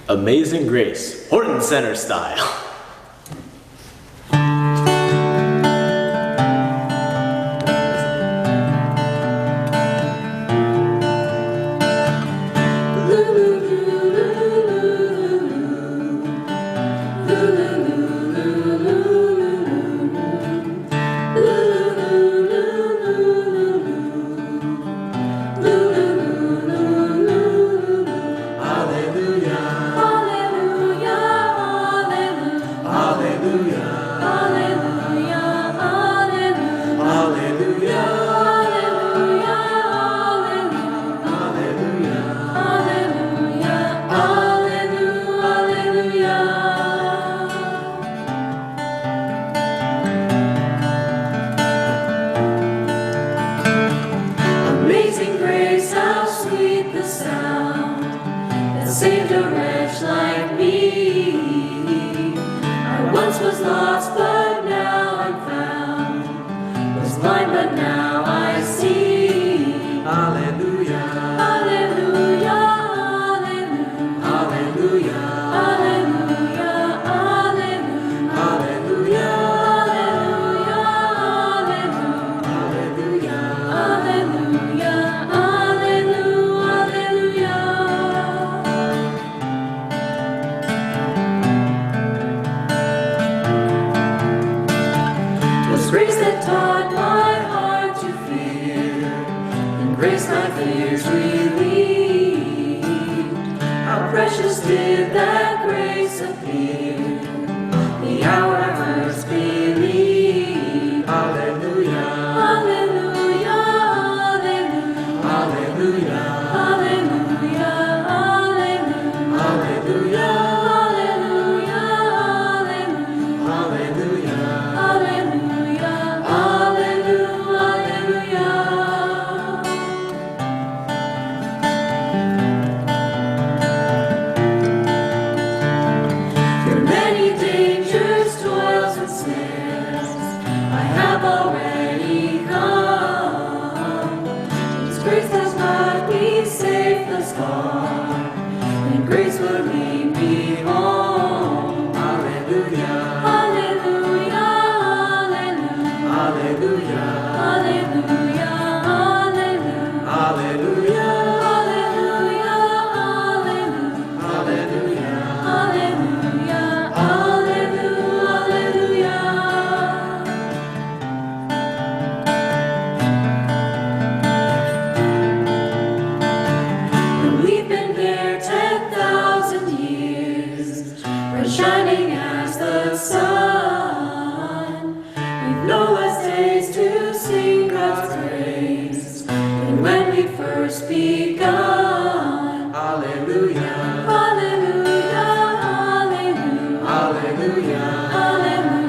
Amazing Grace, Horton Center style. Saved a wretch like me. I once was lost, but now I'm found. Was blind, but now I see. Hallelujah. Hallelujah. Hallelujah. Hallelujah. Hallelujah. Hallelujah. Hallelujah. Grace that taught my heart to fear, and grace my fears relieved. How precious did that grace appear, the hour I first believed. Hallelujah. Hallelujah. Hallelujah. Hallelujah. Hallelujah. Hallelujah. Hallelujah. Grace has brought me safe thus far, and grace will lead me home. Hallelujah. Hallelujah. Hallelujah. Hallelujah. Shining as the sun, we've no less days to sing God's praise than when we first begun. Hallelujah. Hallelujah. Hallelujah. Hallelujah.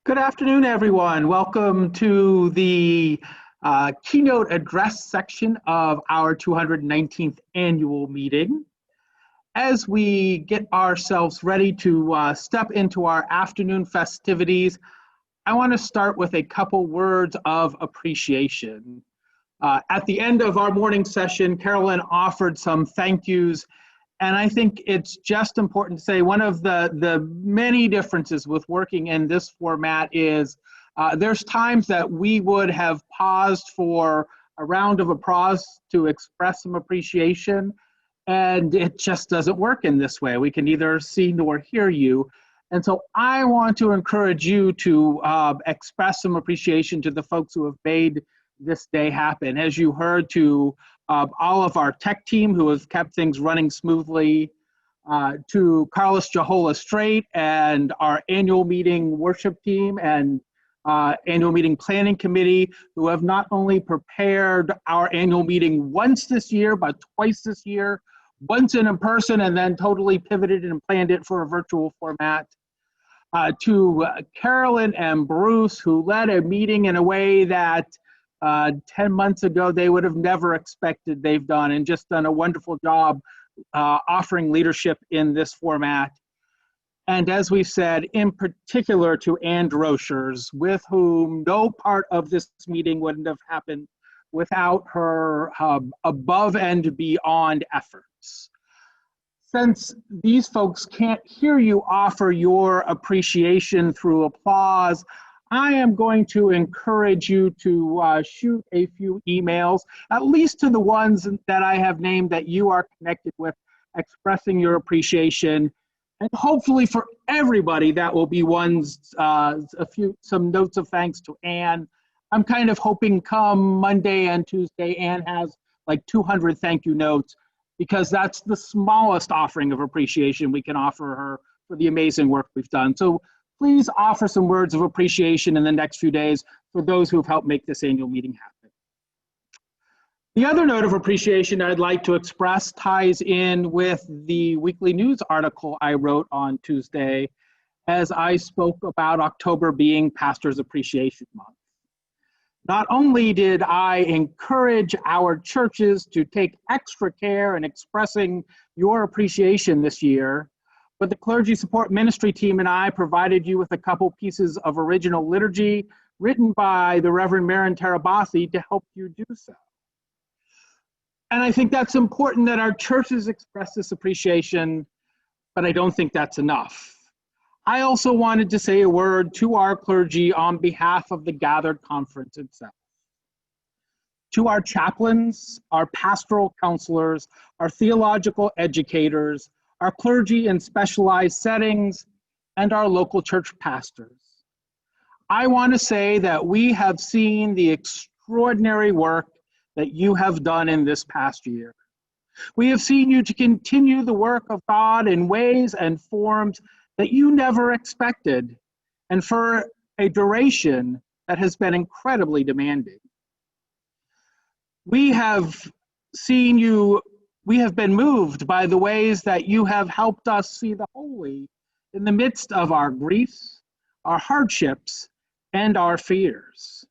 Good afternoon, everyone. Welcome to the Keynote address section of our 219th annual meeting. As we get ourselves ready to step into our afternoon festivities, I want to start with a couple words of appreciation. At the end of our morning session, Carolyn offered some thank yous. And I think it's just important to say one of the many differences with working in this format is there's times that we would have paused for a round of applause to express some appreciation, and it just doesn't work in this way. We can neither see nor hear you. And so I want to encourage you to express some appreciation to the folks who have made this day happen. As you heard, to all of our tech team who has kept things running smoothly, to Carlos Jahola Strait and our annual meeting worship team and annual meeting planning committee, who have not only prepared our annual meeting once this year, but twice this year, once in person and then totally pivoted and planned it for a virtual format. To Carolyn and Bruce, who led a meeting in a way that 10 months ago they would have never expected they've done, and just done a wonderful job offering leadership in this format. And as we've said, in particular to Ann Rochers, with whom no part of this meeting wouldn't have happened without her above and beyond efforts. Since these folks can't hear you offer your appreciation through applause, I am going to encourage you to shoot a few emails, at least to the ones that I have named that you are connected with, expressing your appreciation. And hopefully for everybody, that will be some notes of thanks to Ann. I'm kind of hoping come Monday and Tuesday, Ann has like 200 thank you notes, because that's the smallest offering of appreciation we can offer her for the amazing work we've done. So please offer some words of appreciation in the next few days for those who've helped make this annual meeting happen. The other note of appreciation I'd like to express ties in with the weekly news article I wrote on Tuesday as I spoke about October being Pastors Appreciation Month. Not only did I encourage our churches to take extra care in expressing your appreciation this year, but the Clergy Support Ministry team and I provided you with a couple pieces of original liturgy written by the Reverend Marin Tarabathi to help you do so. And I think that's important that our churches express this appreciation, but I don't think that's enough. I also wanted to say a word to our clergy on behalf of the gathered conference itself. To our chaplains, our pastoral counselors, our theological educators, our clergy in specialized settings, and our local church pastors. I want to say that we have seen the extraordinary work that you have done in this past year. We have seen you to continue the work of God in ways and forms that you never expected, and for a duration that has been incredibly demanding. We have been moved by the ways that you have helped us see the holy in the midst of our griefs, our hardships, and our fears.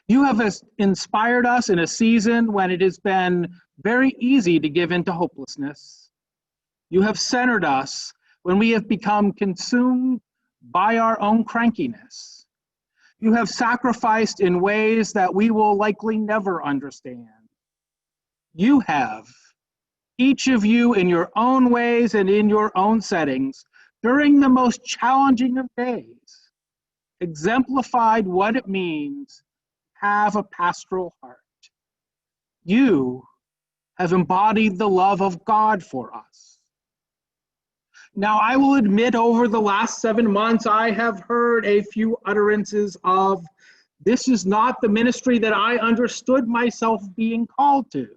You have inspired us in a season when it has been very easy to give into hopelessness. You have centered us when we have become consumed by our own crankiness. You have sacrificed in ways that we will likely never understand. You have, each of you in your own ways and in your own settings, during the most challenging of days, exemplified what it means to have a pastoral heart. You have embodied the love of God for us. Now, I will admit over the last 7 months, I have heard a few utterances of, this is not the ministry that I understood myself being called to.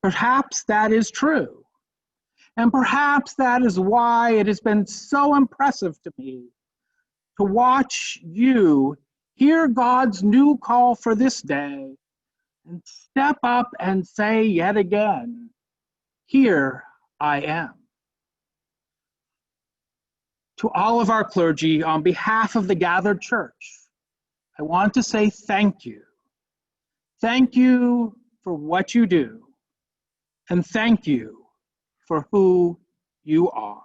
Perhaps that is true. And perhaps that is why it has been so impressive to me to watch you hear God's new call for this day and step up and say yet again, here I am. To all of our clergy, on behalf of the gathered church, I want to say thank you. Thank you for what you do, and thank you for who you are.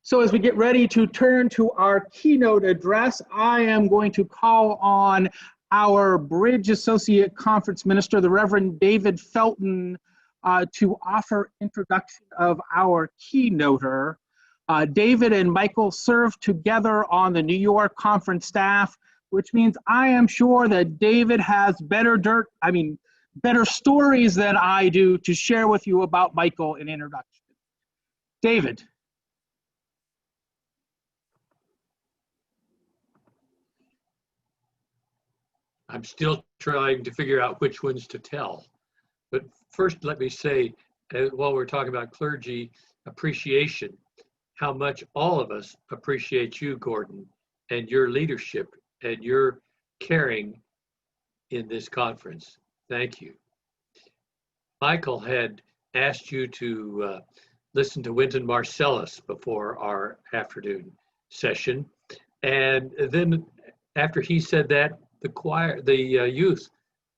So as we get ready to turn to our keynote address, I am going to call on our Bridge Associate Conference Minister, the Reverend David Felton, to offer introduction of our keynoter. David and Michael serve together on the New York conference staff, which means I am sure that David has better stories than I do to share with you about Michael in introduction. David. I'm still trying to figure out which ones to tell. But first, let me say, while we're talking about clergy appreciation, how much all of us appreciate you, Gordon, and your leadership and your caring in this conference. Thank you. Michael had asked you to listen to Wynton Marsalis before our afternoon session. And then after he said that, the youth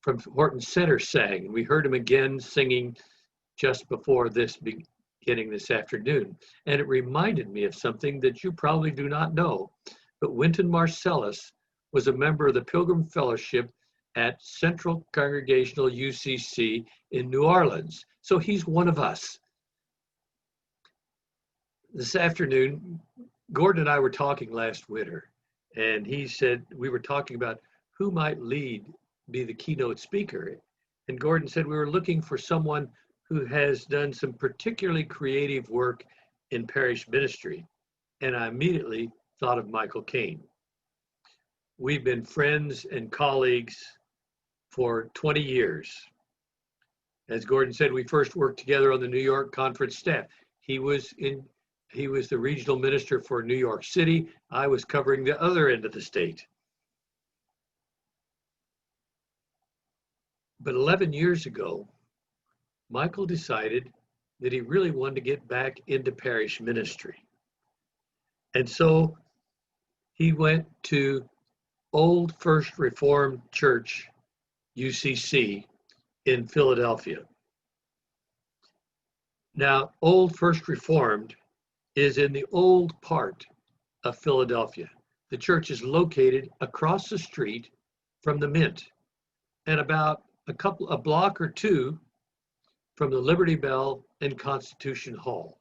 from Horton Center sang. We heard him again singing just before this beginning this afternoon. And it reminded me of something that you probably do not know, but Wynton Marsalis was a member of the Pilgrim Fellowship at Central Congregational UCC in New Orleans. So he's one of us. This afternoon, Gordon and I were talking last winter, and he said, we were talking about who might be the keynote speaker. And Gordon said we were looking for someone who has done some particularly creative work in parish ministry. And I immediately thought of Michael Caine. We've been friends and colleagues for 20 years. As Gordon said, we first worked together on the New York conference staff. He was the regional minister for New York City. I was covering the other end of the state. But 11 years ago, Michael decided that he really wanted to get back into parish ministry. And so he went to Old First Reformed Church, UCC, in Philadelphia. Now, Old First Reformed is in the old part of Philadelphia. The church is located across the street from the Mint and about a block or two from the Liberty Bell and Constitution Hall.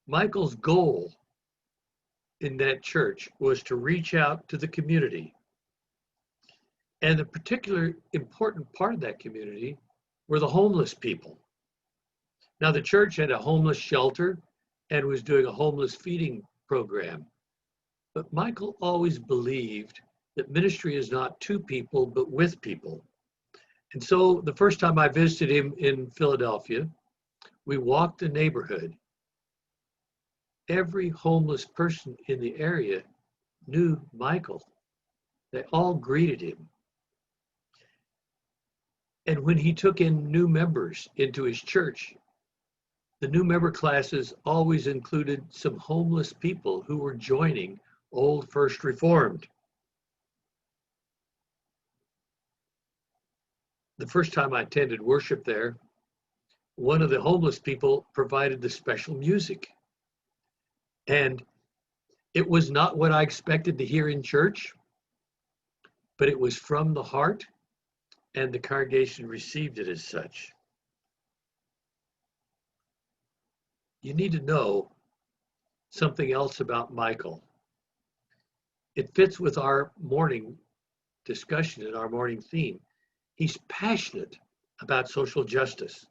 Michael's goal in that church was to reach out to the community. And the particular important part of that community were the homeless people. Now, the church had a homeless shelter and was doing a homeless feeding program. But Michael always believed that ministry is not to people, but with people. And so the first time I visited him in Philadelphia, we walked the neighborhood. Every homeless person in the area knew Michael. They all greeted him. And when he took in new members into his church, the new member classes always included some homeless people who were joining Old First Reformed. The first time I attended worship there, one of the homeless people provided the special music. And it was not what I expected to hear in church, but it was from the heart, and the congregation received it as such. You need to know something else about Michael. It fits with our morning discussion and our morning theme. He's passionate about social justice,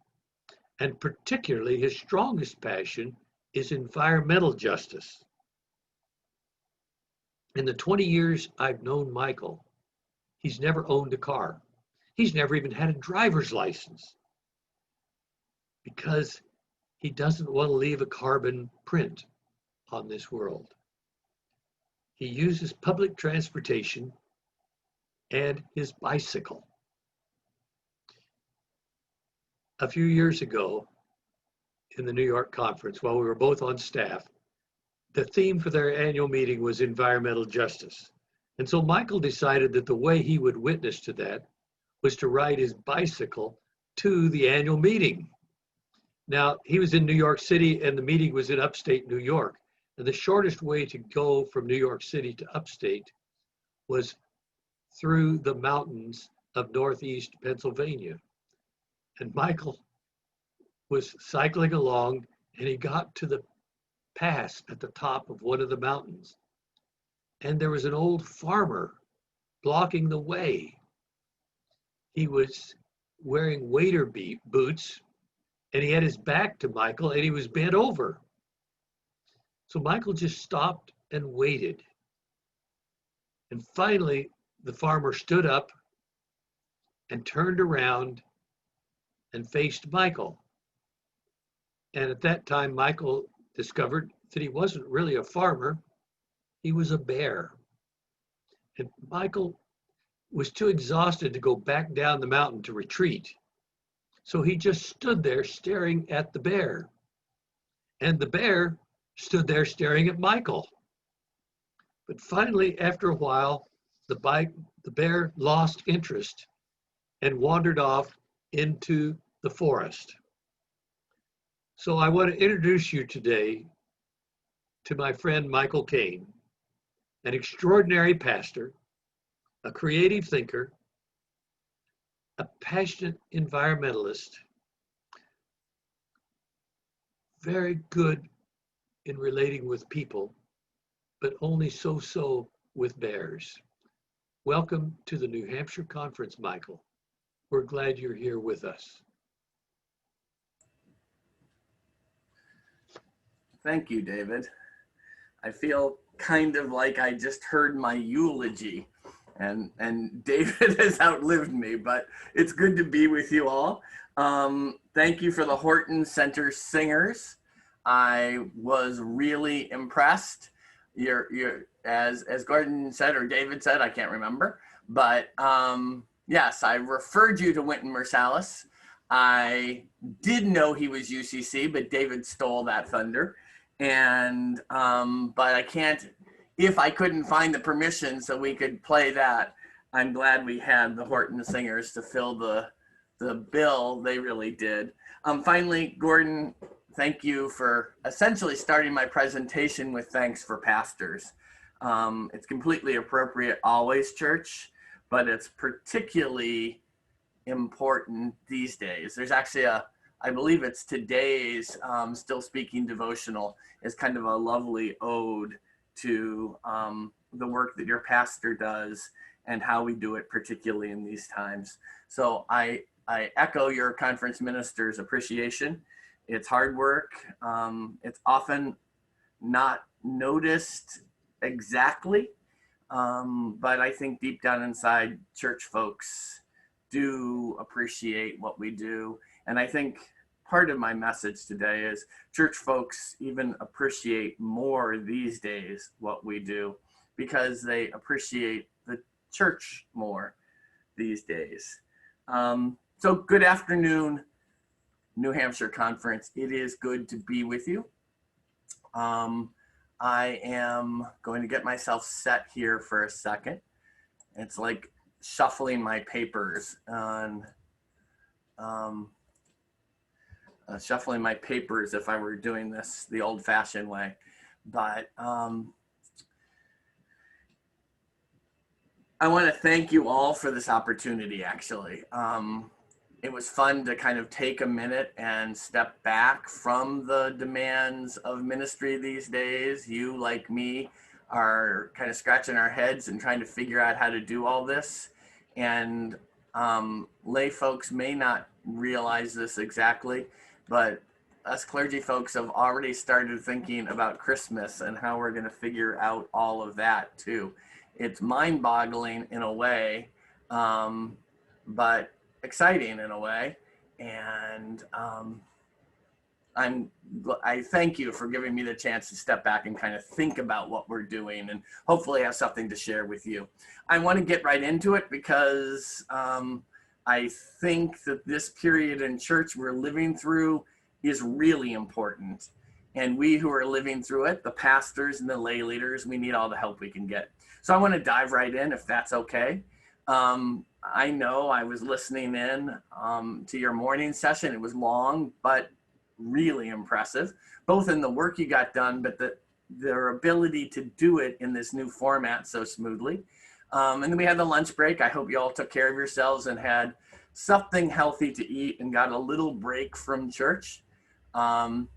and particularly his strongest passion is environmental justice. In the 20 years I've known Michael, he's never owned a car. He's never even had a driver's license because he doesn't want to leave a carbon print on this world. He uses public transportation and his bicycle. A few years ago, in the New York conference while we were both on staff. The theme for their annual meeting was environmental justice. And so Michael decided that the way he would witness to that was to ride his bicycle to the annual meeting. Now, he was in New York City and the meeting was in upstate New York. And the shortest way to go from New York City to upstate was through the mountains of Northeast Pennsylvania. And Michael was cycling along and he got to the pass at the top of one of the mountains. And there was an old farmer blocking the way. He was wearing waiter boots and he had his back to Michael and he was bent over. So Michael just stopped and waited. And finally, the farmer stood up and turned around and faced Michael. And at that time, Michael discovered that he wasn't really a farmer, he was a bear. And Michael was too exhausted to go back down the mountain to retreat. So he just stood there staring at the bear. And the bear stood there staring at Michael. But finally, after a while, the bear lost interest and wandered off into the forest. So I want to introduce you today to my friend Michael Caine, an extraordinary pastor, a creative thinker, a passionate environmentalist, very good in relating with people, but only so-so with bears. Welcome to the New Hampshire Conference, Michael. We're glad you're here with us. Thank you, David. I feel kind of like I just heard my eulogy, and David has outlived me, but it's good to be with you all. Thank you for the Horton Center singers. I was really impressed. As Gordon said, or David said, I can't remember, but yes, I referred you to Wynton Marsalis. I did know he was UCC, but David stole that thunder. And, but I can't, if I couldn't find the permission so we could play that, I'm glad we had the Horton Singers to fill the bill. They really did. Finally, Gordon, thank you for essentially starting my presentation with thanks for pastors. It's completely appropriate always, church, but it's particularly important these days. There's actually I believe it's today's Still Speaking devotional is kind of a lovely ode to the work that your pastor does and how we do it, particularly in these times. So I echo your conference minister's appreciation. It's hard work. It's often not noticed exactly, but I think deep down inside, church folks do appreciate what we do. And I think part of my message today is church folks even appreciate more these days what we do because they appreciate the church more these days. So good afternoon, New Hampshire Conference. It is good to be with you. I am going to get myself set here for a second. It's like shuffling my papers on shuffling my papers if I were doing this the old-fashioned way. But I want to thank you all for this opportunity, actually. It was fun to kind of take a minute and step back from the demands of ministry these days. You, like me, are kind of scratching our heads and trying to figure out how to do all this. And lay folks may not realize this exactly, but us clergy folks have already started thinking about Christmas and how we're going to figure out all of that too. It's mind-boggling in a way, but exciting in a way. And I thank you for giving me the chance to step back and kind of think about what we're doing and hopefully have something to share with you. I want to get right into it because I think that this period in church we're living through is really important. And we who are living through it, the pastors and the lay leaders, we need all the help we can get. So I want to dive right in, if that's okay. I know I was listening in to your morning session. It was long, but really impressive, both in the work you got done, but their ability to do it in this new format so smoothly. And then we had the lunch break. I hope you all took care of yourselves and had something healthy to eat and got a little break from church. And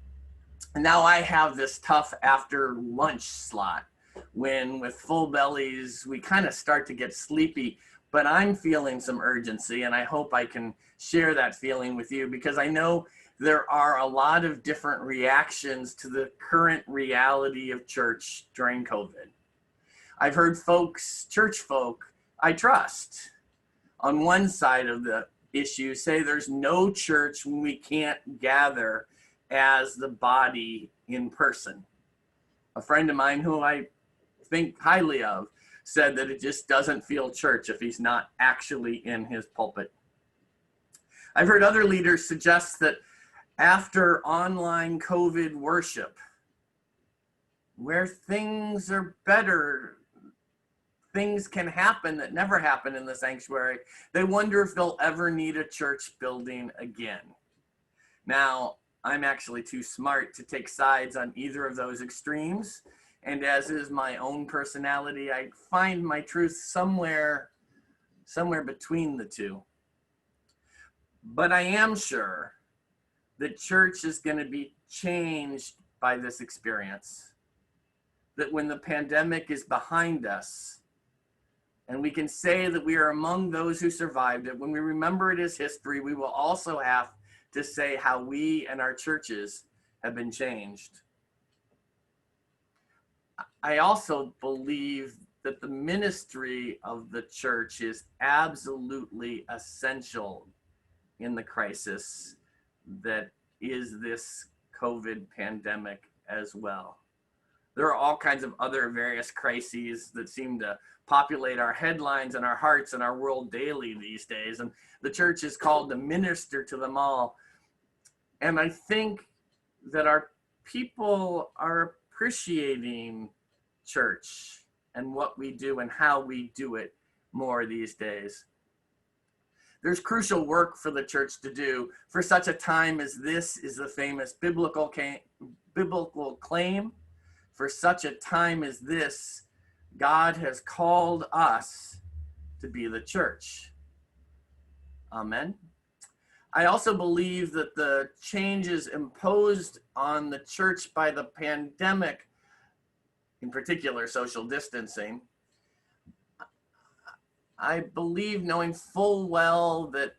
now I have this tough after lunch slot when with full bellies, we kind of start to get sleepy, but I'm feeling some urgency, and I hope I can share that feeling with you, because I know there are a lot of different reactions to the current reality of church during COVID. I've heard folks, church folk I trust, on one side of the issue say there's no church when we can't gather as the body in person. A friend of mine who I think highly of said that it just doesn't feel church if he's not actually in his pulpit. I've heard other leaders suggest that after online COVID worship, where things are better, things can happen that never happened in the sanctuary, they wonder if they'll ever need a church building again. Now, I'm actually too smart to take sides on either of those extremes. And as is my own personality, I find my truth somewhere between the two. But I am sure that church is going to be changed by this experience. That when the pandemic is behind us, and we can say that we are among those who survived it, when we remember it as history, we will also have to say how we and our churches have been changed. I also believe that the ministry of the church is absolutely essential in the crisis that is this COVID pandemic as well. There are all kinds of other various crises that seem to populate our headlines and our hearts and our world daily these days, and the church is called to minister to them all. And I think that our people are appreciating church and what we do and how we do it more these days. There's crucial work for the church to do for such a time as this, is the famous biblical claim. For such a time as this, God has called us to be the church. Amen. I also believe that the changes imposed on the church by the pandemic, in particular social distancing, I believe, knowing full well that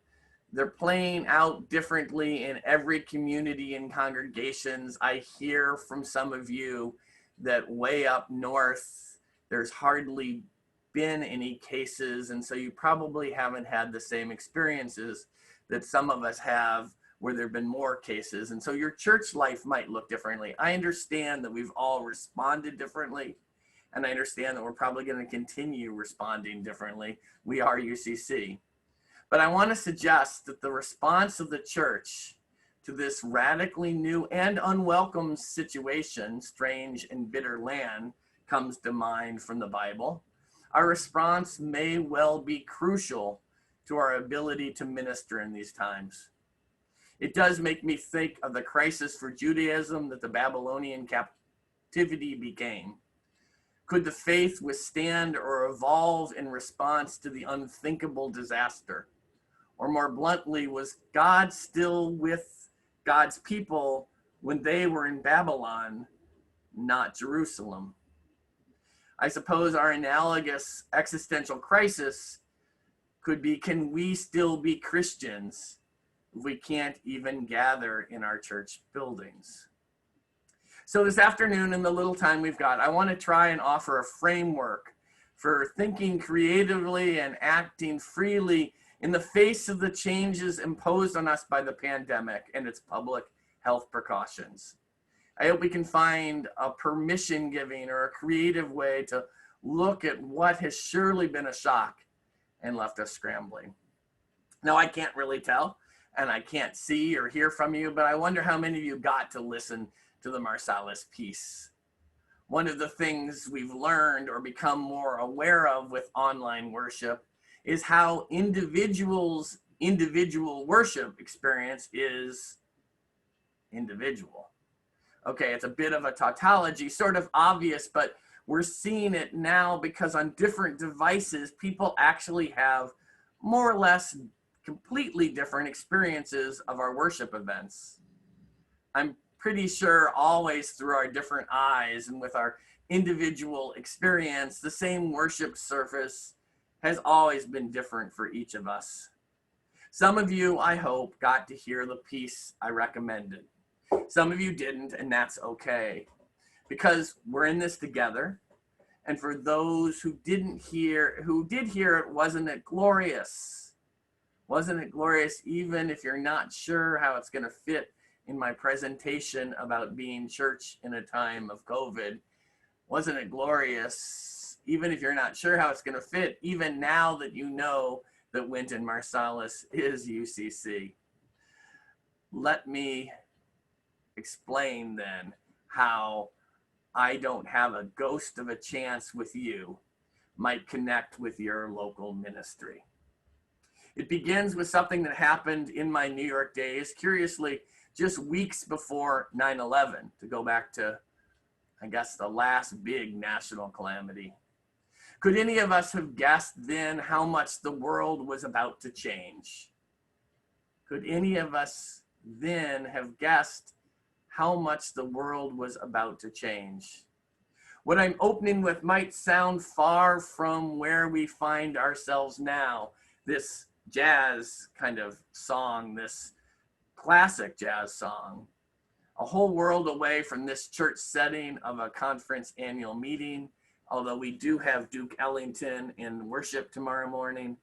they're playing out differently in every community and congregations. I hear from some of you that way up north, there's hardly been any cases, and so you probably haven't had the same experiences that some of us have where there have been more cases, and so your church life might look differently. I understand that we've all responded differently, and I understand that we're probably going to continue responding differently. We are UCC. But I want to suggest that the response of the church to this radically new and unwelcome situation, strange and bitter land, comes to mind from the Bible. Our response may well be crucial to our ability to minister in these times. It does make me think of the crisis for Judaism that the Babylonian captivity became. Could the faith withstand or evolve in response to the unthinkable disaster? Or more bluntly, was God still with God's people when they were in Babylon, not Jerusalem? I suppose our analogous existential crisis could be, can we still be Christians if we can't even gather in our church buildings? So this afternoon, in the little time we've got, I want to try and offer a framework for thinking creatively and acting freely in the face of the changes imposed on us by the pandemic and its public health precautions. I hope we can find a permission giving or a creative way to look at what has surely been a shock and left us scrambling. Now, I can't really tell and I can't see or hear from you, but I wonder how many of you got to listen to the Marsalis piece. One of the things we've learned or become more aware of with online worship is how individual worship experience is individual. Okay, it's a bit of a tautology, sort of obvious, but we're seeing it now because on different devices, people actually have more or less completely different experiences of our worship events. I'm pretty sure always through our different eyes and with our individual experience, the same worship service has always been different for each of us. Some of you, I hope, got to hear the piece I recommended. Some of you didn't, and that's okay, because we're in this together. And for those who did hear it, wasn't it glorious? Wasn't it glorious, even if you're not sure how it's going to fit in my presentation about being church in a time of COVID? Wasn't it glorious, even if you're not sure how it's going to fit, even now that you know that Wynton Marsalis is UCC? Let me explain then how I don't have a ghost of a chance with you might connect with your local ministry. It begins with something that happened in my New York days, curiously, just weeks before 9/11, to go back to, I guess, the last big national calamity. Could any of us have guessed then how much the world was about to change? Could any of us then have guessed how much the world was about to change? What I'm opening with might sound far from where we find ourselves now, this jazz kind of song, this classic jazz song, a whole world away from this church setting of a conference annual meeting, although we do have Duke Ellington in worship tomorrow morning.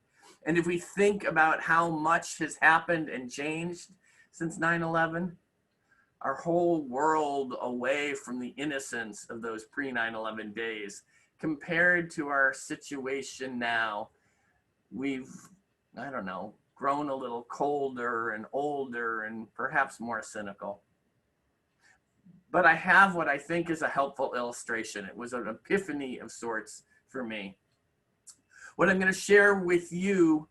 And if we think about how much has happened and changed since 9/11, our whole world away from the innocence of those pre-9/11 days, compared to our situation now, we've, I don't know, grown a little colder and older and perhaps more cynical. But I have what I think is a helpful illustration. It was an epiphany of sorts for me. What I'm going to share with you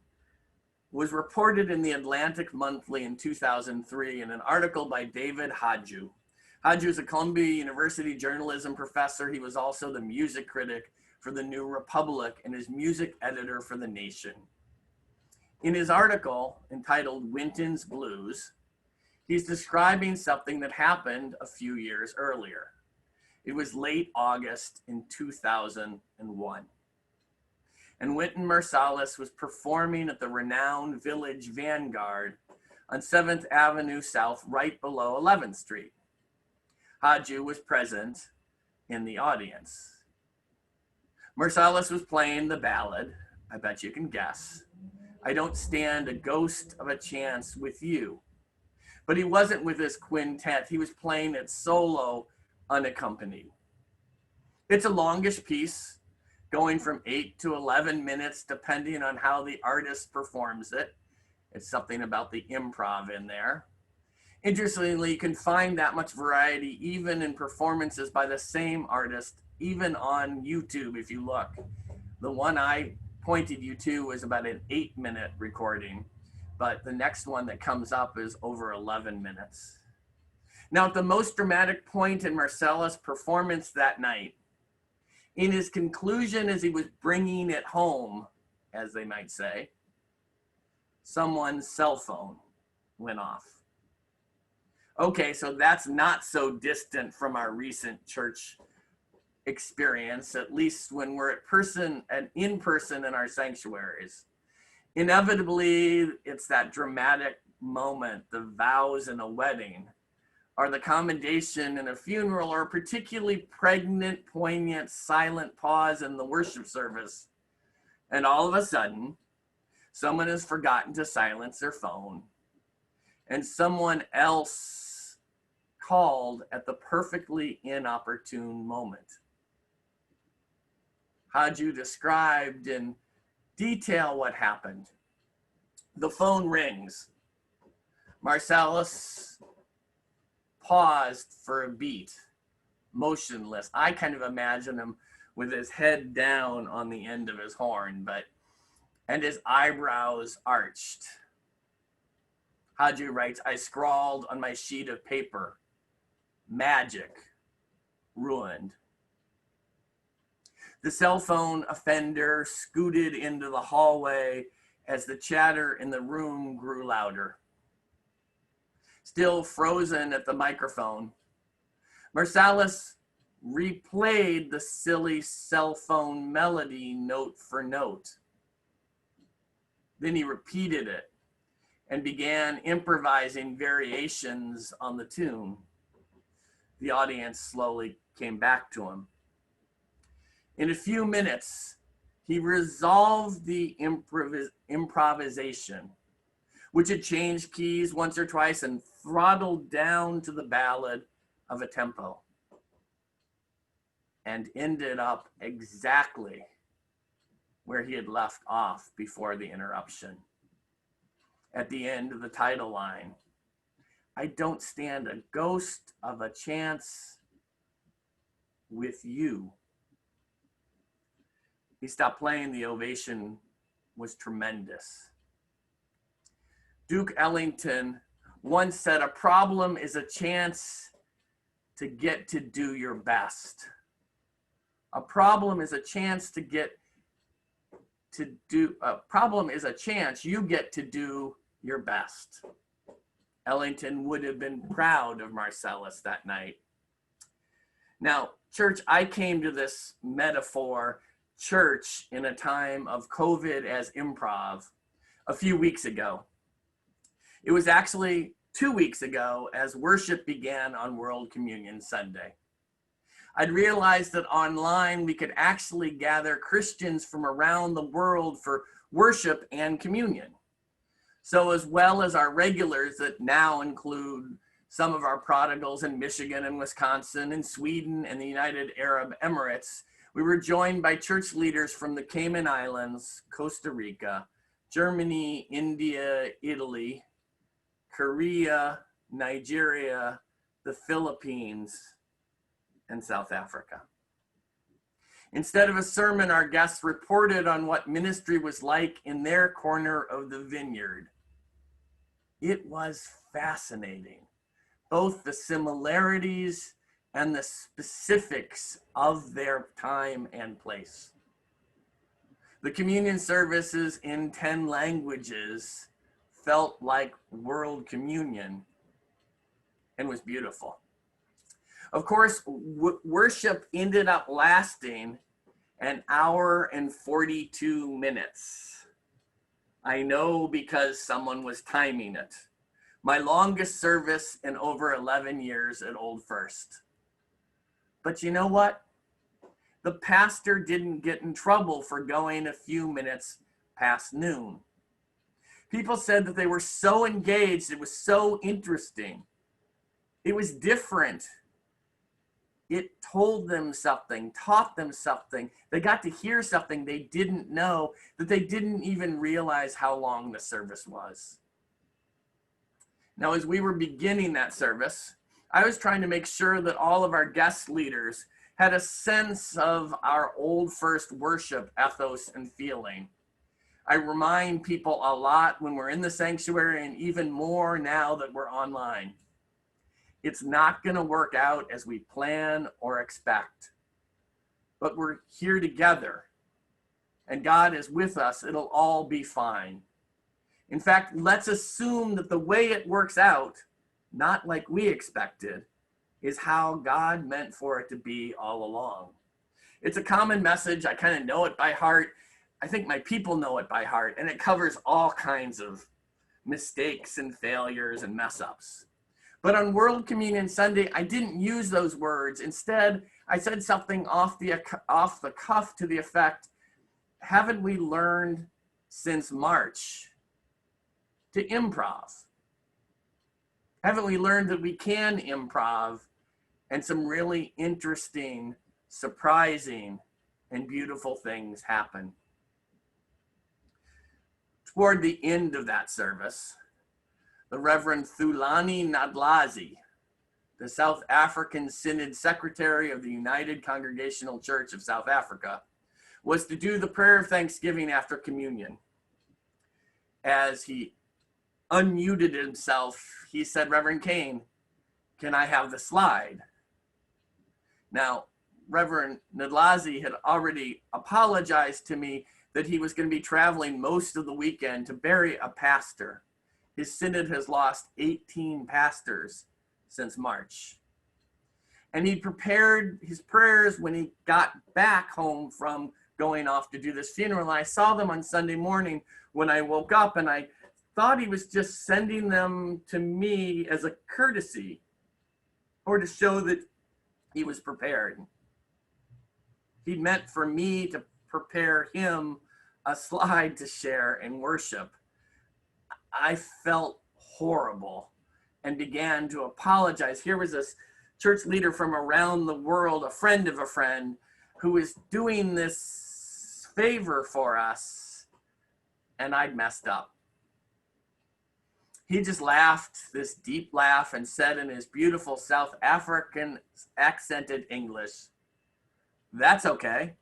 was reported in the Atlantic Monthly in 2003 in an article by David Hadju. Hadju is a Columbia University journalism professor. He was also the music critic for the New Republic and is music editor for The Nation. In his article entitled Wynton's Blues, he's describing something that happened a few years earlier. It was late August in 2001. And Wynton Marsalis was performing at the renowned Village Vanguard on 7th Avenue South, right below 11th Street. Hadju was present in the audience. Marsalis was playing the ballad, I bet you can guess, I Don't Stand a Ghost of a Chance with You. But he wasn't with his quintet, he was playing it solo, unaccompanied. It's a longish piece, going from 8 to 11 minutes, depending on how the artist performs it. It's something about the improv in there. Interestingly, you can find that much variety even in performances by the same artist, even on YouTube if you look. The one I pointed you to was about an 8-minute recording, but the next one that comes up is over 11 minutes. Now, at the most dramatic point in Marsalis' performance that night, in his conclusion, as he was bringing it home, as they might say, someone's cell phone went off. Okay, so that's not so distant from our recent church experience, at least when we're in person in our sanctuaries. Inevitably, it's that dramatic moment, the vows in a wedding, or the commendation in a funeral, or a particularly pregnant, poignant, silent pause in the worship service. And all of a sudden, someone has forgotten to silence their phone, and someone else called at the perfectly inopportune moment. Hadju described in detail what happened. The phone rings. Marcellus paused for a beat, motionless. I kind of imagine him with his head down on the end of his horn, and his eyebrows arched. Haji writes, I scrawled on my sheet of paper, magic, ruined. The cell phone offender scooted into the hallway as the chatter in the room grew louder. Still frozen at the microphone, Marcellus replayed the silly cell phone melody note for note. Then he repeated it and began improvising variations on the tune. The audience slowly came back to him. In a few minutes, he resolved the improvisation, which had changed keys once or twice and throttled down to the ballad of a tempo, and ended up exactly where he had left off before the interruption. At the end of the title line, I don't stand a ghost of a chance with you. He stopped playing. The ovation was tremendous. Duke Ellington once said, a problem is a chance to get to do your best. A problem is a chance to get to do, a problem is a chance you get to do your best. Ellington would have been proud of Marcellus that night. Now, church, I came to this metaphor, church, in a time of COVID as improv a few weeks ago. It was actually 2 weeks ago as worship began on World Communion Sunday. I'd realized that online we could actually gather Christians from around the world for worship and communion. So as well as our regulars that now include some of our prodigals in Michigan and Wisconsin and Sweden and the United Arab Emirates, we were joined by church leaders from the Cayman Islands, Costa Rica, Germany, India, Italy, Korea, Nigeria, the Philippines, and South Africa. Instead of a sermon, our guests reported on what ministry was like in their corner of the vineyard. It was fascinating, both the similarities and the specifics of their time and place. The communion services in 10 languages felt like world communion and was beautiful. Of course, worship ended up lasting an hour and 42 minutes. I know because someone was timing it. My longest service in over 11 years at Old First. But you know what? The pastor didn't get in trouble for going a few minutes past noon. People said that they were so engaged, it was so interesting. It was different. It told them something, taught them something. They got to hear something they didn't know, that they didn't even realize how long the service was. Now, as we were beginning that service, I was trying to make sure that all of our guest leaders had a sense of our Old First worship ethos and feeling. I remind people a lot when we're in the sanctuary, and even more now that we're online. It's not going to work out as we plan or expect, but we're here together and God is with us. It'll all be fine. In fact, let's assume that the way it works out, not like we expected, is how God meant for it to be all along. It's a common message. I kind of know it by heart. I think my people know it by heart, and it covers all kinds of mistakes and failures and mess ups. But on World Communion Sunday, I didn't use those words. Instead, I said something off the cuff to the effect, haven't we learned since March to improv? Haven't we learned that we can improv and some really interesting, surprising, and beautiful things happen? Toward the end of that service, the Reverend Thulani Nadlazi, the South African Synod Secretary of the United Congregational Church of South Africa, was to do the prayer of thanksgiving after communion. As he unmuted himself, he said, "Reverend Caine, can I have the slide?" Now, Reverend Nadlazi had already apologized to me that he was going to be traveling most of the weekend to bury a pastor. His synod has lost 18 pastors since March. And he prepared his prayers when he got back home from going off to do this funeral. And I saw them on Sunday morning when I woke up, and I thought he was just sending them to me as a courtesy or to show that he was prepared. He meant for me to prepare him a slide to share in worship. I felt horrible and began to apologize. Here was this church leader from around the world, a friend of a friend, who was doing this favor for us, and I'd messed up. He just laughed, this deep laugh, and said in his beautiful South African accented English, "That's okay.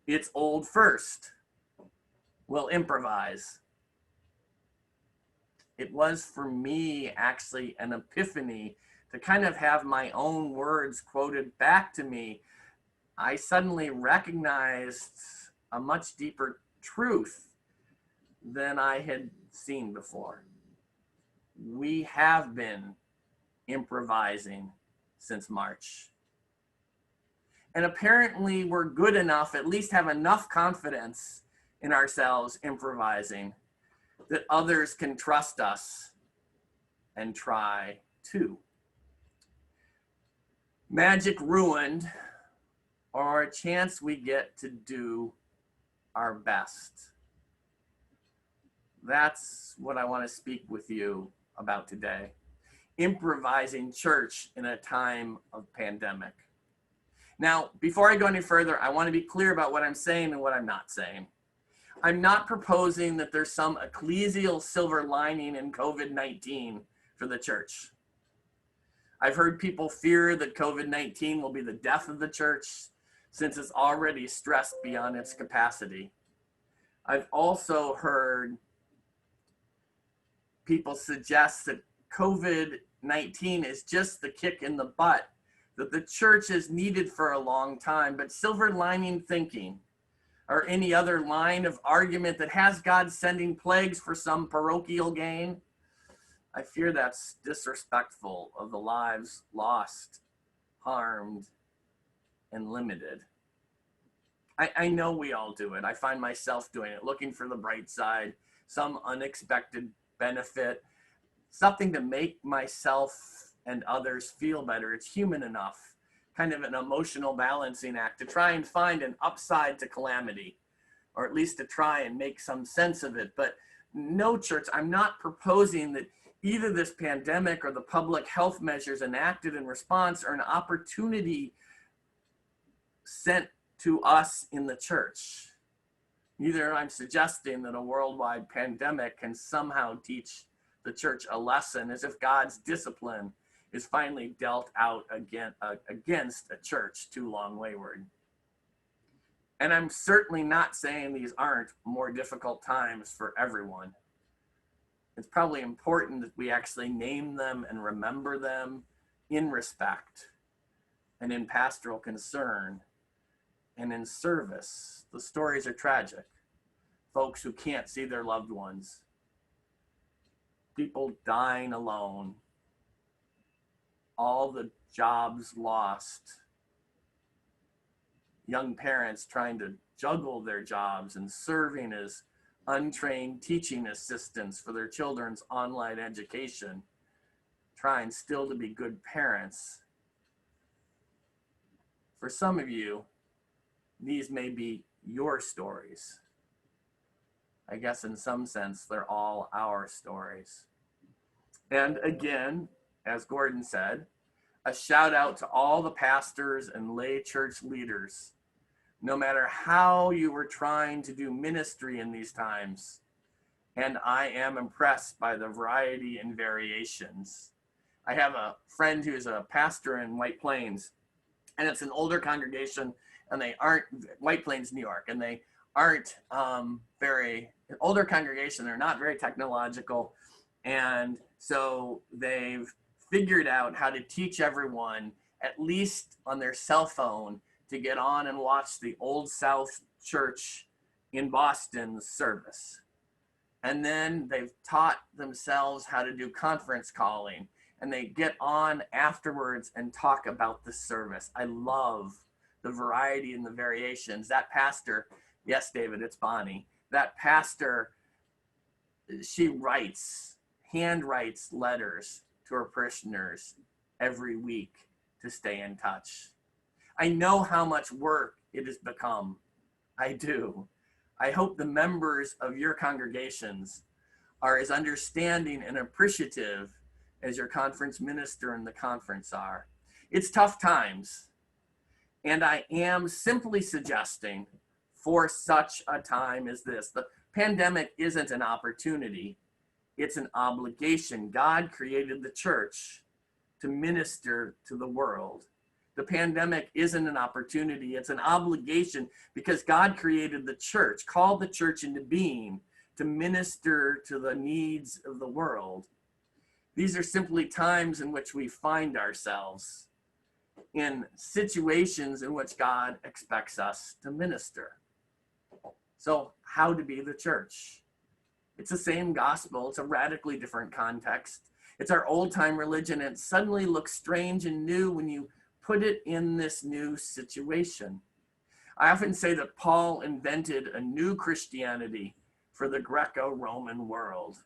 It's old first. We'll improvise." It was for me actually an epiphany to kind of have my own words quoted back to me. I suddenly recognized a much deeper truth than I had seen before. We have been improvising since March. And apparently we're good enough, at least have enough confidence in ourselves improvising, that others can trust us and try too. Magic ruined, or a chance we get to do our best. That's what I want to speak with you about today. Improvising church in a time of pandemic. Now, before I go any further, I want to be clear about what I'm saying and what I'm not saying. I'm not proposing that there's some ecclesial silver lining in COVID-19 for the church. I've heard people fear that COVID-19 will be the death of the church since it's already stressed beyond its capacity. I've also heard people suggest that COVID-19 is just the kick in the butt that the church has needed for a long time, but silver lining thinking, or any other line of argument that has God sending plagues for some parochial gain, I fear that's disrespectful of the lives lost, harmed, and limited. I know we all do it. I find myself doing it, looking for the bright side, some unexpected benefit, something to make myself and others feel better. It's human enough, kind of an emotional balancing act to try and find an upside to calamity, or at least to try and make some sense of it. But no, church, I'm not proposing that either this pandemic or the public health measures enacted in response are an opportunity sent to us in the church. Neither am I suggesting that a worldwide pandemic can somehow teach the church a lesson, as if God's discipline is finally dealt out against a church too long wayward. And I'm certainly not saying these aren't more difficult times for everyone. It's probably important that we actually name them and remember them in respect and in pastoral concern and in service. The stories are tragic. Folks who can't see their loved ones, people dying alone, all the jobs lost, young parents trying to juggle their jobs and serving as untrained teaching assistants for their children's online education, trying still to be good parents. For some of you, these may be your stories. I guess in some sense, they're all our stories. And again, as Gordon said, a shout out to all the pastors and lay church leaders. No matter how you were trying to do ministry in these times, and I am impressed by the variety and variations. I have a friend who's a pastor in White Plains, and it's an older congregation, and they aren't, White Plains, New York, and they aren't very, older congregation, they're not very technological, and so they've figured out how to teach everyone, at least on their cell phone, to get on and watch the Old South Church in Boston's service. And then they've taught themselves how to do conference calling, and they get on afterwards and talk about the service. I love the variety and the variations. That pastor, yes, David, it's Bonnie. That pastor, she hand writes letters to her parishioners every week to stay in touch. I know how much work it has become. I do. I hope the members of your congregations are as understanding and appreciative as your conference minister and the conference are. It's tough times, and I am simply suggesting for such a time as this, the pandemic isn't an opportunity, it's an obligation. God created the church to minister to the world. The pandemic isn't an opportunity, it's an obligation, because God created the church, called the church into being to minister to the needs of the world. These are simply times in which we find ourselves in situations in which God expects us to minister. So how to be the church? It's the same gospel, it's a radically different context. It's our old time religion, and it suddenly looks strange and new when you put it in this new situation. I often say that Paul invented a new Christianity for the Greco-Roman world.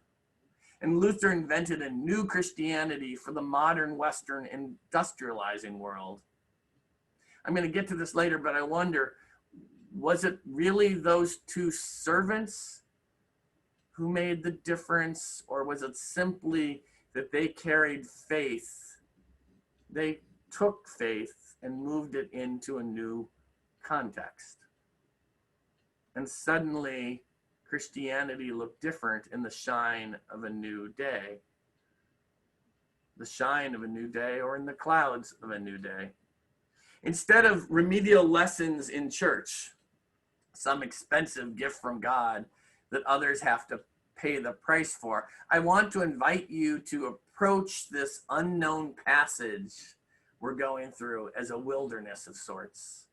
And Luther invented a new Christianity for the modern Western industrializing world. I'm going to get to this later, but I wonder, was it really those two servants who made the difference, or was it simply that they carried faith? They took faith and moved it into a new context. And suddenly, Christianity looked different in the shine of a new day. The shine of a new day, or in the clouds of a new day. Instead of remedial lessons in church, some expensive gift from God that others have to pay the price for, I want to invite you to approach this unknown passage we're going through as a wilderness of sorts,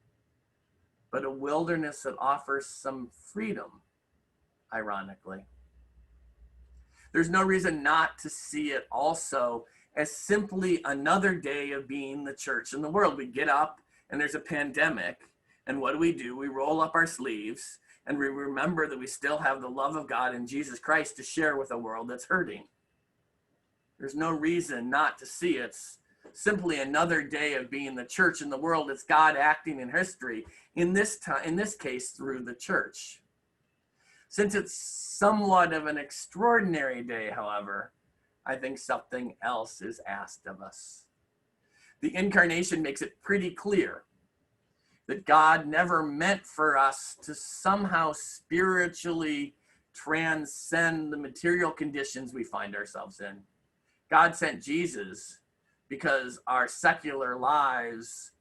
but a wilderness that offers some freedom, ironically. There's no reason not to see it also as simply another day of being the church in the world. We get up and there's a pandemic, and what do? We roll up our sleeves and we remember that we still have the love of God in Jesus Christ to share with a world that's hurting. There's no reason not to see it's simply another day of being the church in the world. It's God acting in history, in this case through the church. Since it's somewhat of an extraordinary day, however, I think something else is asked of us. The incarnation makes it pretty clear that God never meant for us to somehow spiritually transcend the material conditions we find ourselves in. God sent Jesus because our secular lives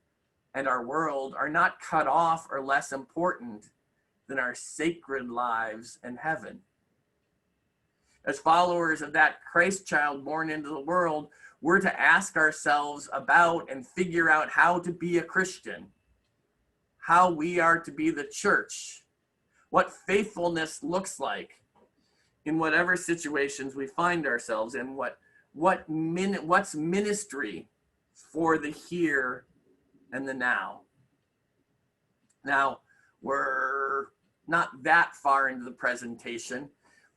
and our world are not cut off or less important than our sacred lives in heaven. As followers of that Christ child born into the world, we're to ask ourselves about and figure out how to be a Christian, how we are to be the church, what faithfulness looks like in whatever situations we find ourselves in, what's ministry for the here and the now. Now, we're not that far into the presentation,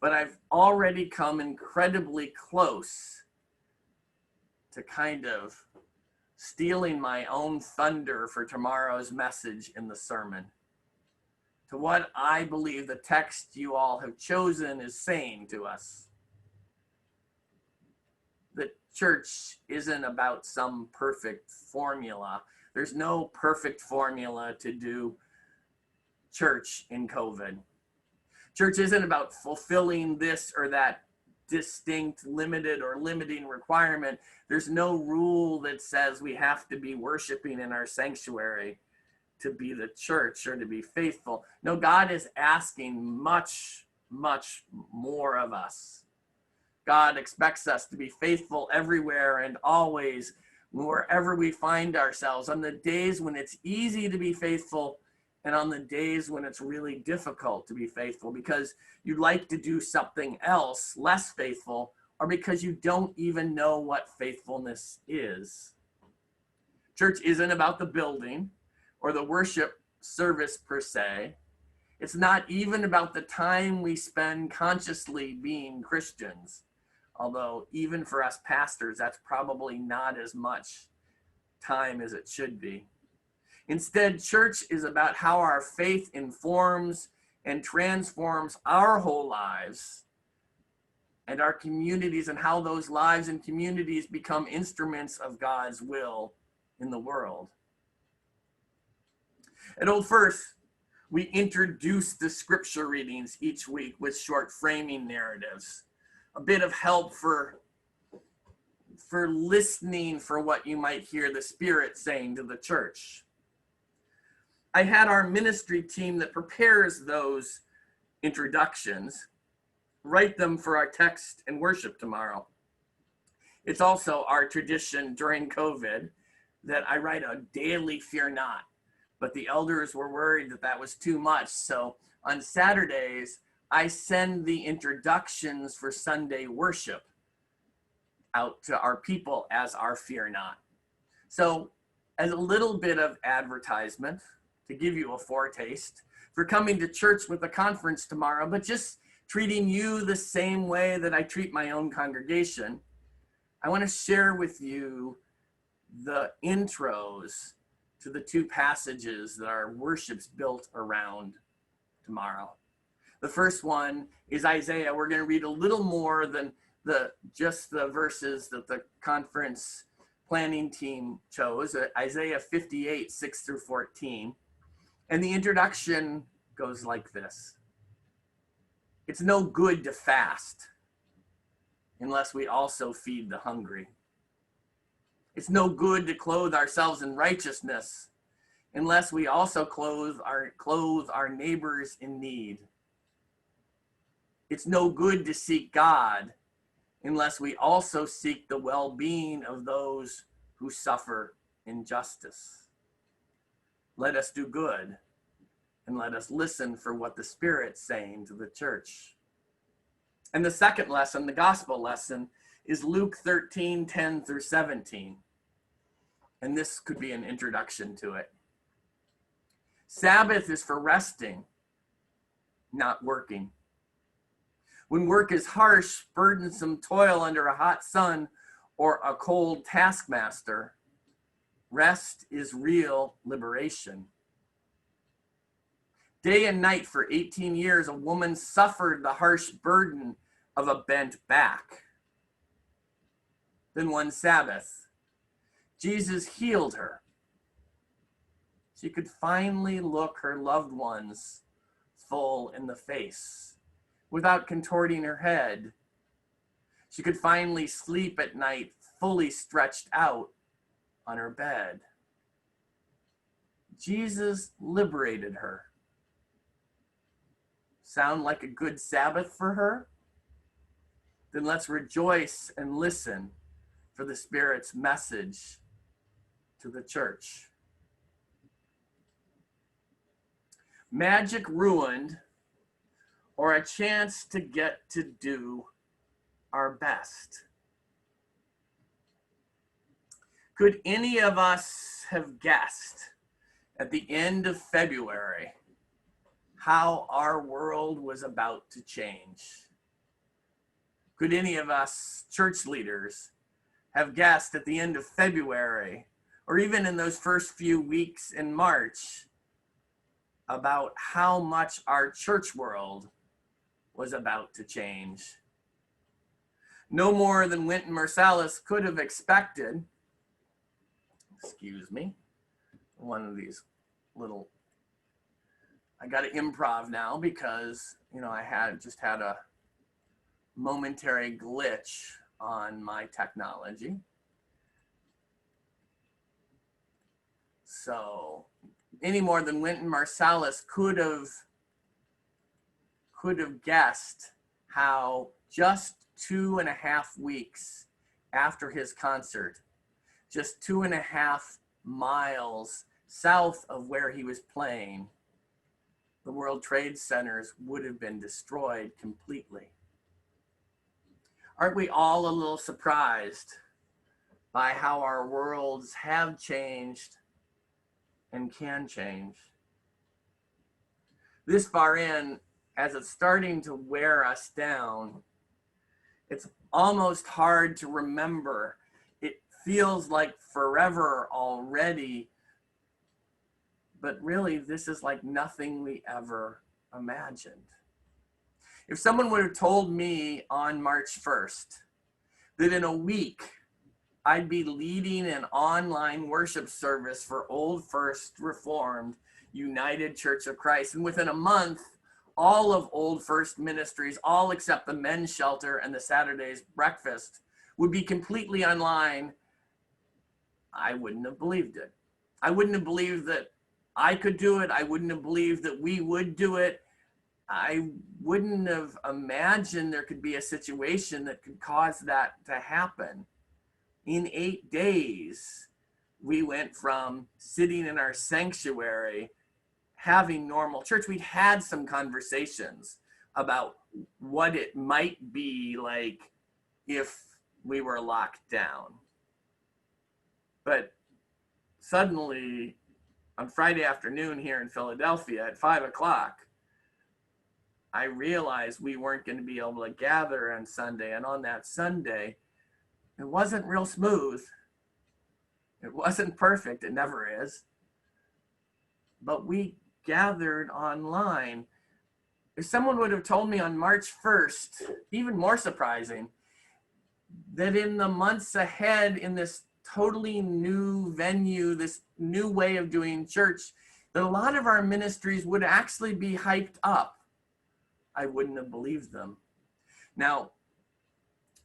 but I've already come incredibly close to kind of stealing my own thunder for tomorrow's message in the sermon, to what I believe the text you all have chosen is saying to us. The church isn't about some perfect formula. There's no perfect formula to do church in COVID. Church isn't about fulfilling this or that distinct, limited, or limiting requirement. There's no rule that says we have to be worshiping in our sanctuary to be the church or to be faithful. No, God is asking much, much more of us. God expects us to be faithful everywhere and always, wherever we find ourselves, on the days when it's easy to be faithful and on the days when it's really difficult to be faithful because you'd like to do something else less faithful, or because you don't even know what faithfulness is. Church isn't about the building or the worship service per se. It's not even about the time we spend consciously being Christians, although even for us pastors, that's probably not as much time as it should be. Instead, church is about how our faith informs and transforms our whole lives and our communities, and how those lives and communities become instruments of God's will in the world. At Old First, we introduce the scripture readings each week with short framing narratives, a bit of help for listening for what you might hear the Spirit saying to the church. I had our ministry team that prepares those introductions write them for our text and worship tomorrow. It's also our tradition during COVID that I write a daily fear not, but the elders were worried that that was too much. So on Saturdays, I send the introductions for Sunday worship out to our people as our fear not. So as a little bit of advertisement, to give you a foretaste for coming to church with the conference tomorrow, but just treating you the same way that I treat my own congregation, I want to share with you the intros to the two passages that our worship's built around tomorrow. The first one is Isaiah. We're going to read a little more than just the verses that the conference planning team chose, Isaiah 58, 6 through 14. And the introduction goes like this. It's no good to fast unless we also feed the hungry. It's no good to clothe ourselves in righteousness unless we also clothe our neighbors in need. It's no good to seek God unless we also seek the well-being of those who suffer injustice. Let us do good, and let us listen for what the Spirit's saying to the church. And the second lesson, the gospel lesson, is Luke 13, 10 through 17. And this could be an introduction to it. Sabbath is for resting, not working. When work is harsh, burdensome toil under a hot sun or a cold taskmaster, rest is real liberation. Day and night for 18 years, a woman suffered the harsh burden of a bent back. Then one Sabbath, Jesus healed her. She could finally look her loved ones full in the face without contorting her head. She could finally sleep at night fully stretched out on her bed. Jesus liberated her. Sound like a good Sabbath for her? Then let's rejoice and listen for the Spirit's message to the church. Magic ruined, or a chance to get to do our best. Could any of us have guessed at the end of February how our world was about to change? Could any of us church leaders have guessed at the end of February, or even in those first few weeks in March, about how much our church world was about to change? No more than Wynton Marsalis could have expected. Excuse me, one of these little I got to improv now because, I just had a momentary glitch on my technology. So any more than Wynton Marsalis could have guessed how just 2.5 weeks after his concert, just 2.5 miles south of where he was playing, the World Trade Centers would have been destroyed completely. Aren't we all a little surprised by how our worlds have changed and can change? This far in, as it's starting to wear us down, it's almost hard to remember. It feels like forever already, but really this is like nothing we ever imagined. If someone would have told me on March 1st that in a week I'd be leading an online worship service for Old First Reformed United Church of Christ, and within a month, all of Old First Ministries, all except the men's shelter and the Saturday's breakfast, would be completely online, I wouldn't have believed it. I wouldn't have believed that I could do it. I wouldn't have believed that we would do it. I wouldn't have imagined there could be a situation that could cause that to happen. In 8 days, we went from sitting in our sanctuary, having normal church. We'd had some conversations about what it might be like if we were locked down. But suddenly, on Friday afternoon here in Philadelphia at 5 o'clock, I realized we weren't going to be able to gather on Sunday. And on that Sunday, it wasn't real smooth. It wasn't perfect. It never is. But we gathered online. If someone would have told me on March 1st, even more surprising, that in the months ahead in this totally new venue, this new way of doing church, that a lot of our ministries would actually be hyped up, I wouldn't have believed them. Now,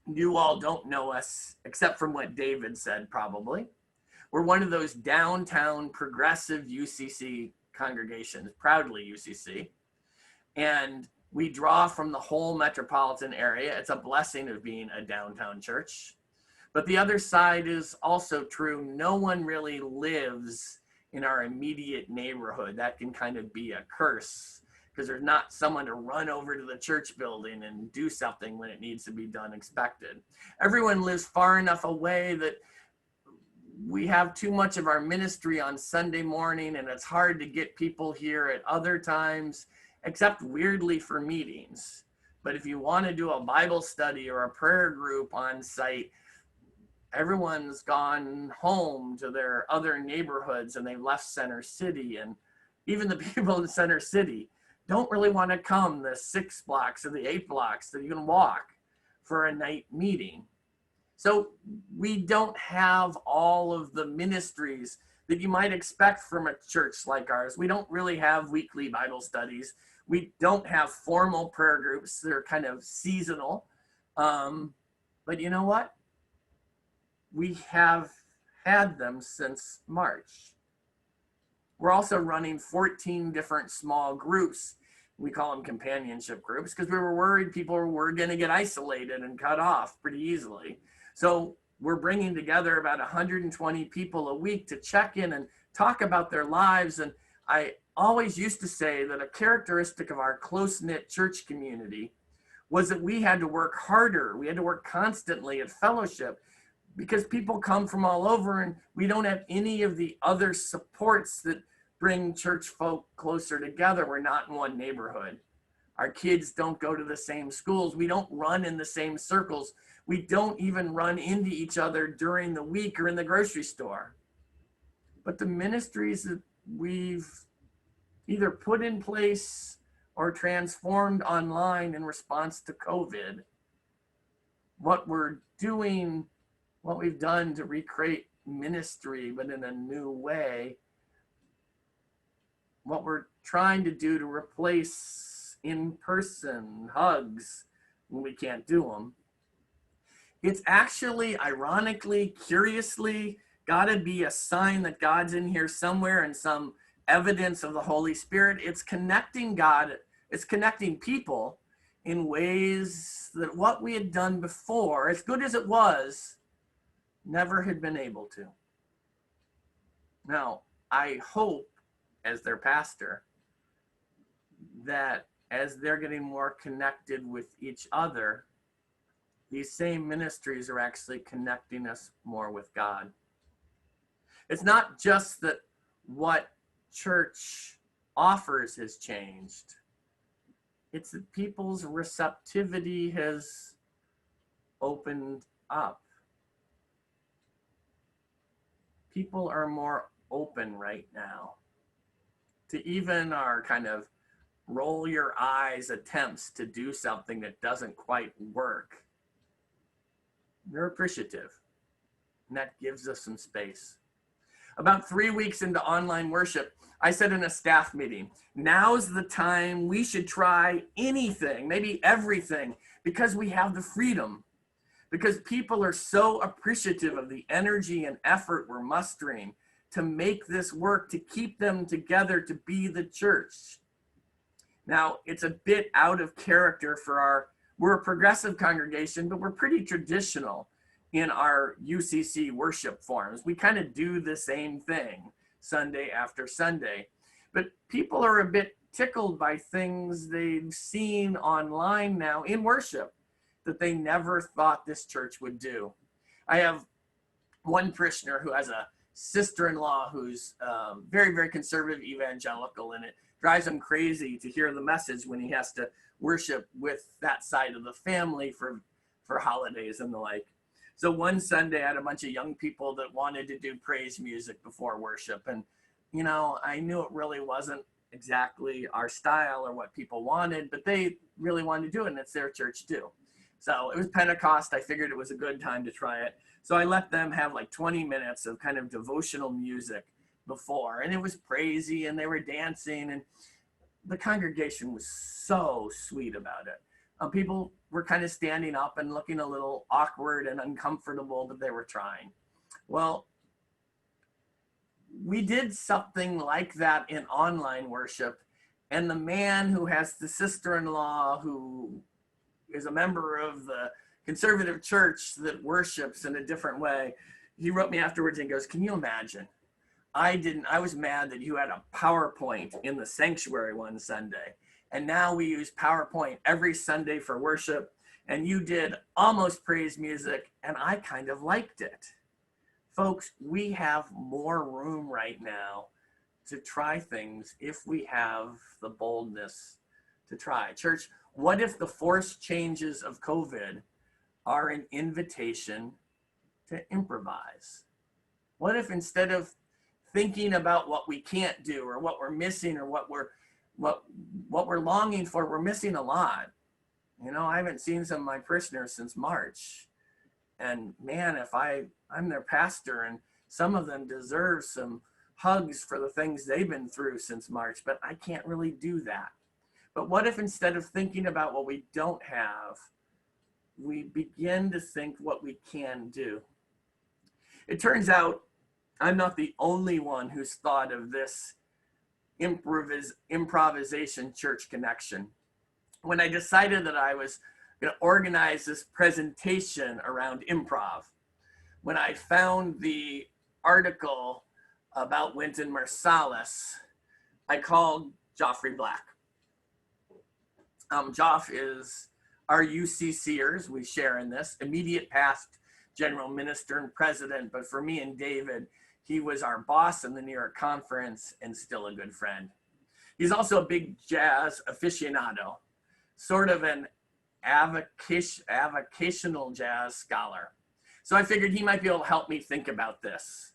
you all don't know us except from what David said, probably. We're one of those downtown progressive UCC congregations, proudly UCC. And we draw from the whole metropolitan area. It's a blessing of being a downtown church. But the other side is also true. No one really lives in our immediate neighborhood. That can kind of be a curse, because there's not someone to run over to the church building and do something when it needs to be done expected. Everyone lives far enough away that we have too much of our ministry on Sunday morning, and it's hard to get people here at other times, except weirdly for meetings. But if you want to do a Bible study or a prayer group on site, everyone's gone home to their other neighborhoods and they've left Center City. And even the people in Center City don't really want to come the 6 blocks or the 8 blocks that you can walk for a night meeting. So we don't have all of the ministries that you might expect from a church like ours. We don't really have weekly Bible studies. We don't have formal prayer groups. They're kind of seasonal. But you know what? We have had them since March. We're also running 14 different small groups. We call them companionship groups because we were worried people were going to get isolated and cut off pretty easily. So we're bringing together about 120 people a week to check in and talk about their lives. And I always used to say that a characteristic of our close-knit church community was that we had to work harder. We had to work constantly at fellowship because people come from all over and we don't have any of the other supports that bring church folk closer together. We're not in one neighborhood. Our kids don't go to the same schools. We don't run in the same circles. We don't even run into each other during the week or in the grocery store. But the ministries that we've either put in place or transformed online in response to COVID, what we're doing, what we've done to recreate ministry, but in a new way, what we're trying to do to replace in-person hugs when we can't do them. It's actually, ironically, curiously, got to be a sign that God's in here somewhere and some evidence of the Holy Spirit. It's connecting God, it's connecting people in ways that what we had done before, as good as it was, never had been able to. Now, I hope, as their pastor, that as they're getting more connected with each other, these same ministries are actually connecting us more with God. It's not just that what church offers has changed. It's that people's receptivity has opened up. People are more open right now to even our kind of roll your eyes attempts to do something that doesn't quite work. They're appreciative, and that gives us some space. About 3 weeks into online worship, I said in a staff meeting, now's the time we should try anything, maybe everything, because we have the freedom. Because people are so appreciative of the energy and effort we're mustering to make this work, to keep them together, to be the church. Now, it's a bit out of character for we're a progressive congregation, but we're pretty traditional in our UCC worship forms. We kind of do the same thing Sunday after Sunday, but people are a bit tickled by things they've seen online now in worship that they never thought this church would do. I have one parishioner who has a sister-in-law who's very, very conservative evangelical, and it drives him crazy to hear the message when he has to worship with that side of the family for holidays and the like. So one Sunday I had a bunch of young people that wanted to do praise music before worship. And, you know, I knew it really wasn't exactly our style or what people wanted, but they really wanted to do it, and it's their church too. So it was Pentecost. I figured it was a good time to try it. So I let them have like 20 minutes of kind of devotional music before, and it was praisey, and they were dancing, and the congregation was so sweet about it. People were kind of standing up and looking a little awkward and uncomfortable, but they were trying. Well, we did something like that in online worship, and the man who has the sister-in-law who is a member of the conservative church that worships in a different way, he wrote me afterwards and goes, "Can you imagine? I was mad that you had a PowerPoint in the sanctuary one Sunday, and now we use PowerPoint every Sunday for worship, and you did almost praise music, and I kind of liked it." Folks, we have more room right now to try things if we have the boldness to try. Church, what if the forced changes of COVID are an invitation to improvise? What if instead of thinking about what we can't do or what we're missing or what we're longing for, we're missing a lot. You know, I haven't seen some of my parishioners since March. And man, if I'm their pastor, and some of them deserve some hugs for the things they've been through since March, but I can't really do that. But what if instead of thinking about what we don't have, we begin to think what we can do? It turns out I'm not the only one who's thought of this improvisation church connection. When I decided that I was going to organize this presentation around improv, when I found the article about Wynton Marsalis, I called Joffrey Black. Joff is our UCCers, we share in this, immediate past general minister and president, but for me and David, he was our boss in the New York conference and still a good friend. He's also a big jazz aficionado, sort of an avocational jazz scholar. So I figured he might be able to help me think about this.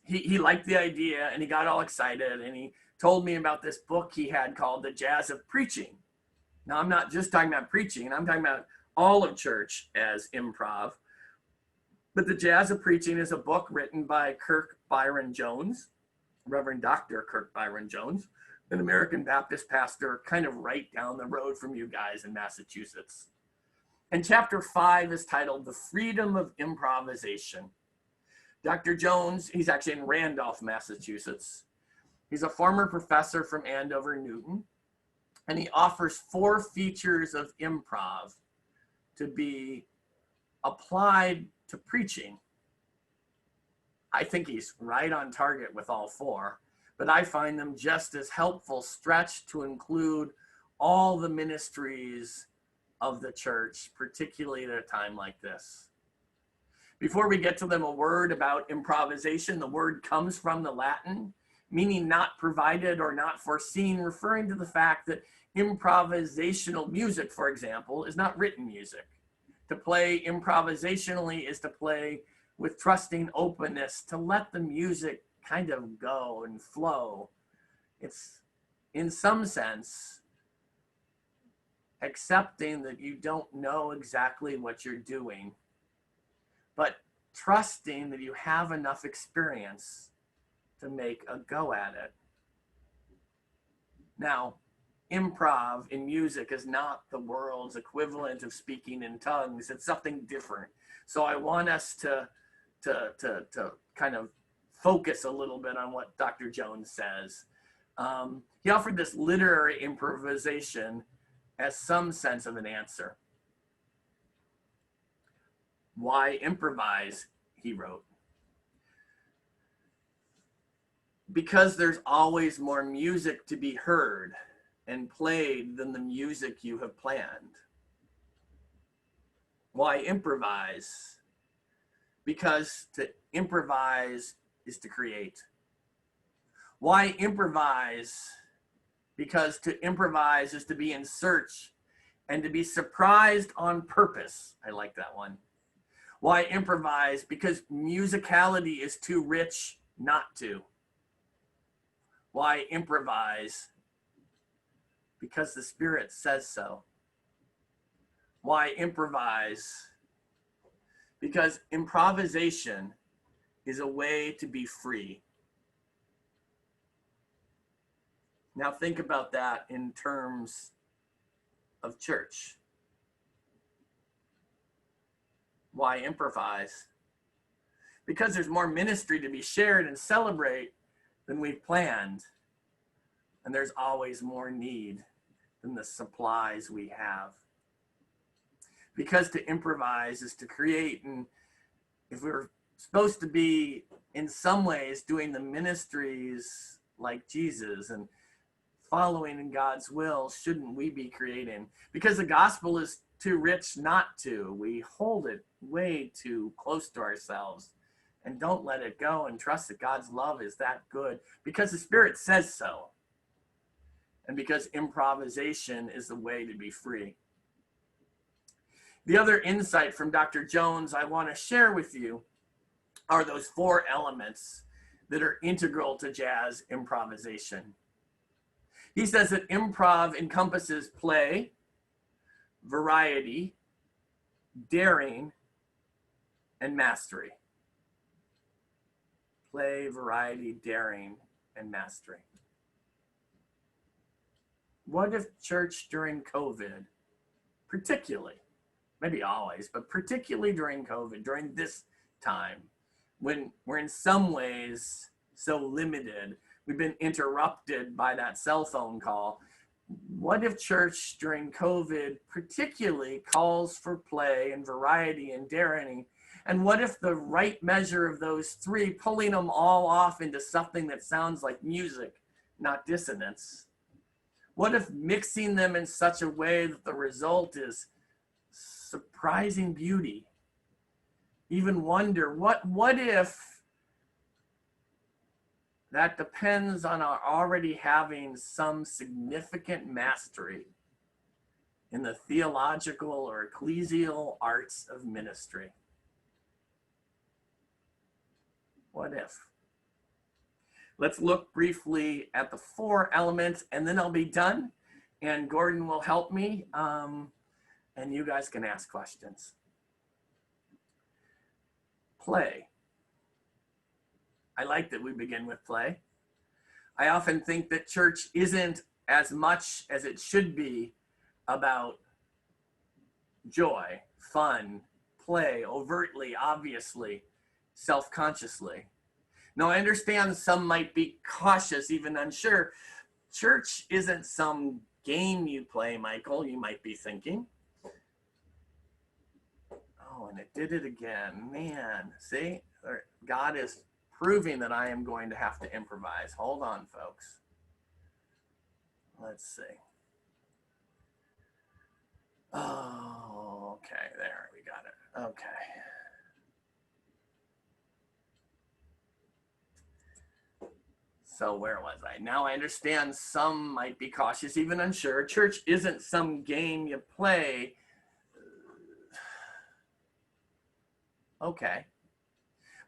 He liked the idea, and he got all excited, and he told me about this book he had called The Jazz of Preaching. Now, I'm not just talking about preaching, I'm talking about all of church as improv. But The Jazz of Preaching is a book written by Kirk Byron Jones. Reverend Dr. Kirk Byron Jones, an American Baptist pastor kind of right down the road from you guys in Massachusetts. And chapter 5 is titled The Freedom of Improvisation. Dr. Jones, he's actually in Randolph, Massachusetts. He's a former professor from Andover, Newton, and he offers 4 features of improv to be applied to preaching. I think he's right on target with all 4, but I find them just as helpful, stretched to include all the ministries of the church, particularly at a time like this. Before we get to them, a word about improvisation. The word comes from the Latin, meaning not provided or not foreseen, referring to the fact that improvisational music, for example, is not written music. To play improvisationally is to play with trusting openness, to let the music kind of go and flow. It's, in some sense, accepting that you don't know exactly what you're doing, but trusting that you have enough experience to make a go at it. Now, improv in music is not the world's equivalent of speaking in tongues. It's something different. So I want us to kind of focus a little bit on what Dr. Jones says. He offered this literary improvisation as some sense of an answer. Why improvise, he wrote. Because there's always more music to be heard and played than the music you have planned. Why improvise? Because to improvise is to create. Why improvise? Because to improvise is to be in search and to be surprised on purpose. I like that one. Why improvise? Because musicality is too rich not to. Why improvise? Because the Spirit says so. Why improvise? Because improvisation is a way to be free. Now think about that in terms of church. Why improvise? Because there's more ministry to be shared and celebrate than we've planned. And there's always more need than the supplies we have. Because to improvise is to create, and if we're supposed to be in some ways doing the ministries like Jesus and following in God's will, shouldn't we be creating? Because the gospel is too rich not to. We hold it way too close to ourselves and don't let it go and trust that God's love is that good because the Spirit says so. And because improvisation is the way to be free. The other insight from Dr. Jones I want to share with you are those 4 elements that are integral to jazz improvisation. He says that improv encompasses play, variety, daring, and mastery. Play, variety, daring, and mastery. What if church during COVID, particularly, maybe always, but particularly during COVID, during this time, when we're in some ways so limited, we've been interrupted by that cell phone call. What if church during COVID particularly calls for play and variety and daring? And what if the right measure of those 3, pulling them all off into something that sounds like music, not dissonance? What if mixing them in such a way that the result is surprising beauty? Even wonder, what if that depends on our already having some significant mastery in the theological or ecclesial arts of ministry? What if? Let's look briefly at the 4 elements and then I'll be done and Gordon will help me and you guys can ask questions. Play. I like that we begin with play. I often think that church isn't as much as it should be about joy, fun, play, overtly, obviously, self-consciously. Now, I understand some might be cautious, even unsure. Church isn't some game you play, Michael, you might be thinking. Oh, and it did it again. Man, see? God is proving that I am going to have to improvise. Hold on, folks. Let's see. Oh, okay, there, we got it. Okay. So where was I? Now I understand some might be cautious, even unsure. Church isn't some game you play. Okay.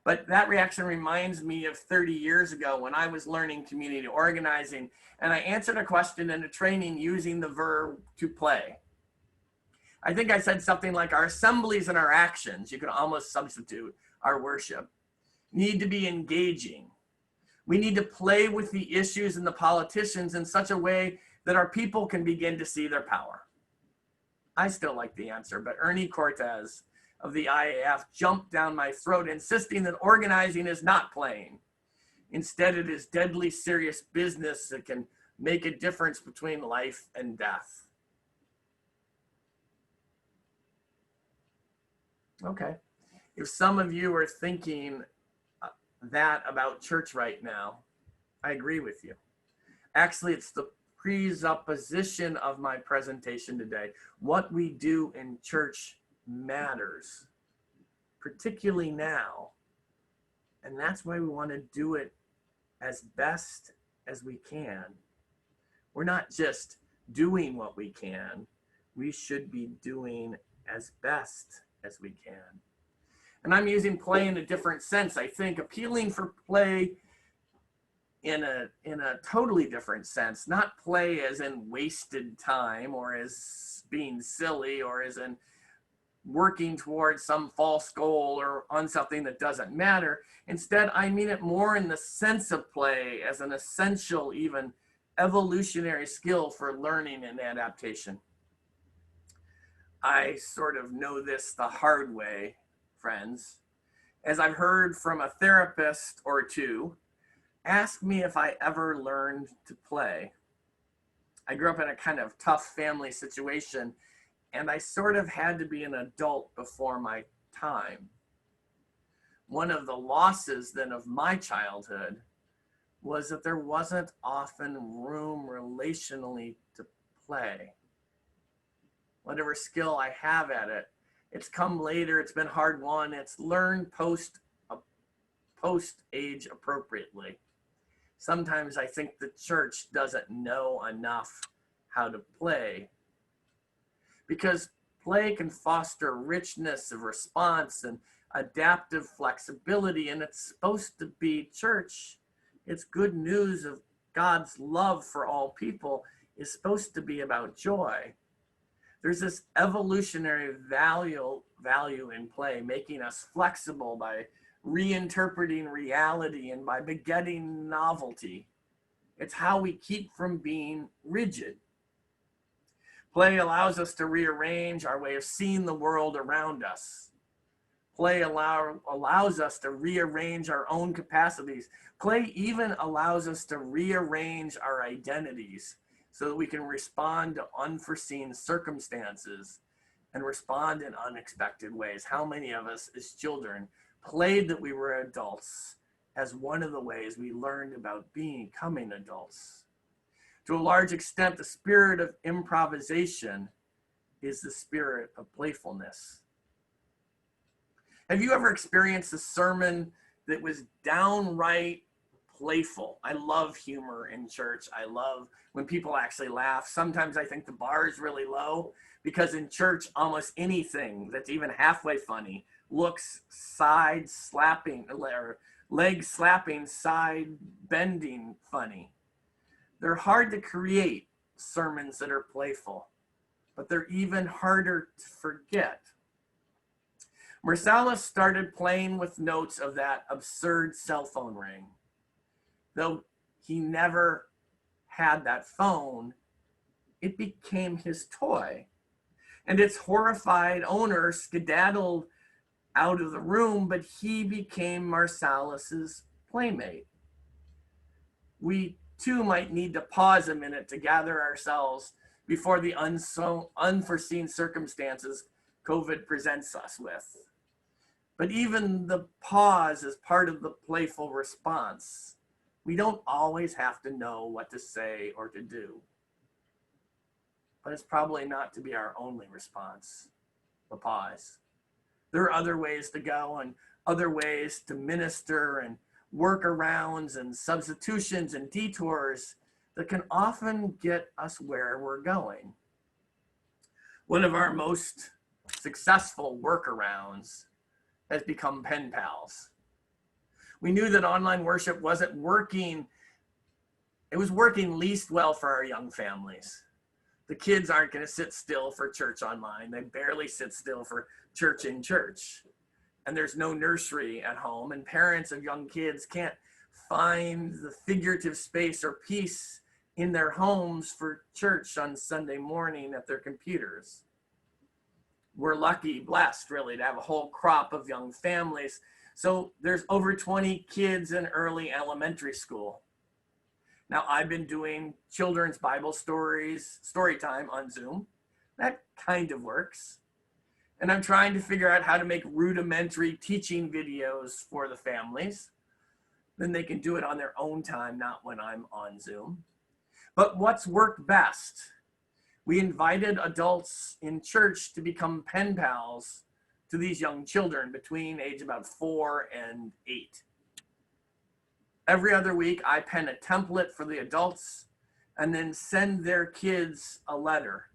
But that reaction reminds me of 30 years ago when I was learning community organizing, and I answered a question in a training using the verb to play. I think I said something like, our assemblies and our actions, you can almost substitute our worship, need to be engaging. We need to play with the issues and the politicians in such a way that our people can begin to see their power. I still like the answer, but Ernie Cortez of the IAF jumped down my throat, insisting that organizing is not playing. Instead, it is deadly serious business that can make a difference between life and death. Okay. If some of you are thinking that about church right now, I agree with you. Actually, it's the presupposition of my presentation today. What we do in church matters, particularly now. And that's why we want to do it as best as we can. We're not just doing what we can, we should be doing as best as we can. And I'm using play in a different sense. I think appealing for play in a totally different sense, not play as in wasted time or as being silly or as in working towards some false goal or on something that doesn't matter. Instead, I mean it more in the sense of play as an essential, even evolutionary skill for learning and adaptation. I sort of know this the hard way, friends. As I've heard from a therapist or two, ask me if I ever learned to play. I grew up in a kind of tough family situation, and I sort of had to be an adult before my time. One of the losses then of my childhood was that there wasn't often room relationally to play. Whatever skill I have at it, it's come later, it's been hard won, it's learned post age appropriately. Sometimes I think the church doesn't know enough how to play, because play can foster richness of response and adaptive flexibility, and it's supposed to be church. It's good news of God's love for all people is supposed to be about joy. There's this evolutionary value in play, making us flexible by reinterpreting reality and by begetting novelty. It's how we keep from being rigid. Play allows us to rearrange our way of seeing the world around us. Play allows us to rearrange our own capacities. Play even allows us to rearrange our identities so that we can respond to unforeseen circumstances and respond in unexpected ways. How many of us as children played that we were adults as one of the ways we learned about becoming adults? To a large extent, the spirit of improvisation is the spirit of playfulness. Have you ever experienced a sermon that was downright playful? I love humor in church. I love when people actually laugh. Sometimes I think the bar is really low because in church, almost anything that's even halfway funny looks side slapping or leg slapping, side bending funny. They're hard to create, sermons that are playful, but they're even harder to forget. Marcellus started playing with notes of that absurd cell phone ring. Though he never had that phone, it became his toy. And its horrified owner skedaddled out of the room, but he became Marsalis's playmate. We too might need to pause a minute to gather ourselves before the unforeseen circumstances COVID presents us with. But even the pause is part of the playful response. We don't always have to know what to say or to do. But it's probably not to be our only response, the pause. There are other ways to go and other ways to minister and workarounds and substitutions and detours that can often get us where we're going. One of our most successful workarounds has become pen pals. We knew that online worship wasn't working. It was working least well for our young families. The kids aren't going to sit still for church online. They barely sit still for church in church. And there's no nursery at home, and parents of young kids can't find the figurative space or peace in their homes for church on Sunday morning at their computers. We're lucky, blessed really, to have a whole crop of young families. So there's over 20 kids in early elementary school. Now, I've been doing children's Bible stories, story time on Zoom. That kind of works. And I'm trying to figure out how to make rudimentary teaching videos for the families. Then they can do it on their own time, not when I'm on Zoom. But what's worked best? We invited adults in church to become pen pals to these young children between age about 4 and 8. Every other week, I pen a template for the adults and then send their kids a letter,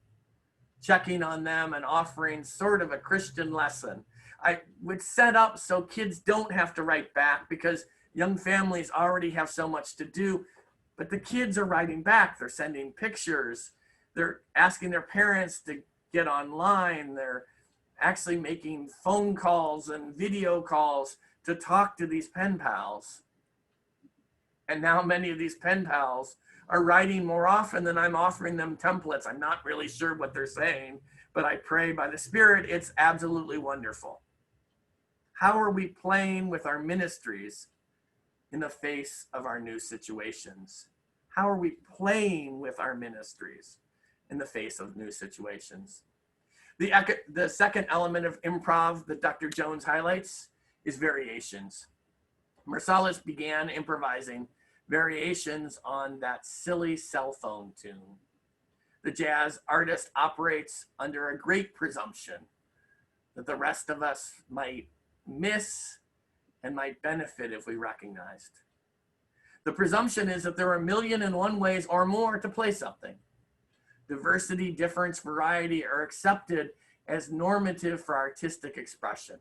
checking on them and offering sort of a Christian lesson. I would set up so kids don't have to write back because young families already have so much to do, but the kids are writing back. They're sending pictures. They're asking their parents to get online. They're actually making phone calls and video calls to talk to these pen pals. And now many of these pen pals are writing more often than I'm offering them templates. I'm not really sure what they're saying, but I pray by the Spirit, it's absolutely wonderful. How are we playing with our ministries in the face of our new situations? How are we playing with our ministries in the face of new situations? The second element of improv that Dr. Jones highlights is variations. Marsalis began improvising variations on that silly cell phone tune. The jazz artist operates under a great presumption that the rest of us might miss and might benefit if we recognized. The presumption is that there are 1,000,001 ways or more to play something. Diversity, difference, variety are accepted as normative for artistic expression.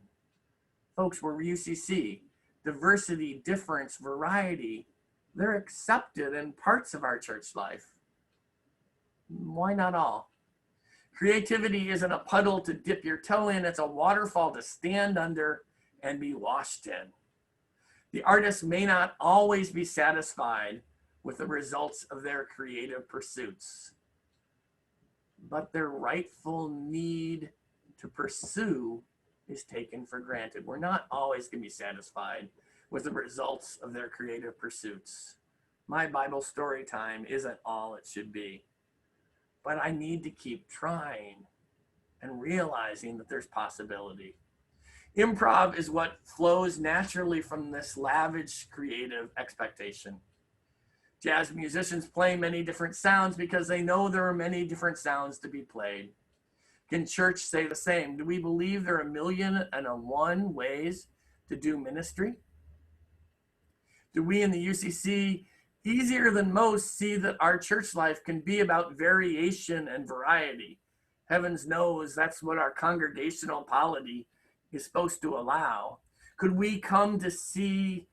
Folks, we're UCC. Diversity, difference, variety, they're accepted in parts of our church life. Why not all? Creativity isn't a puddle to dip your toe in, it's a waterfall to stand under and be washed in. The artist may not always be satisfied with the results of their creative pursuits, but their rightful need to pursue is taken for granted. We're not always going to be satisfied with the results of their creative pursuits. My Bible story time isn't all it should be, but I need to keep trying and realizing that there's possibility. Improv is what flows naturally from this lavish creative expectation. Jazz musicians play many different sounds because they know there are many different sounds to be played. Can church say the same? Do we believe there are 1,000,001 ways to do ministry? Do we in the UCC, easier than most, see that our church life can be about variation and variety? Heavens knows that's what our congregational polity is supposed to allow. Could we come to see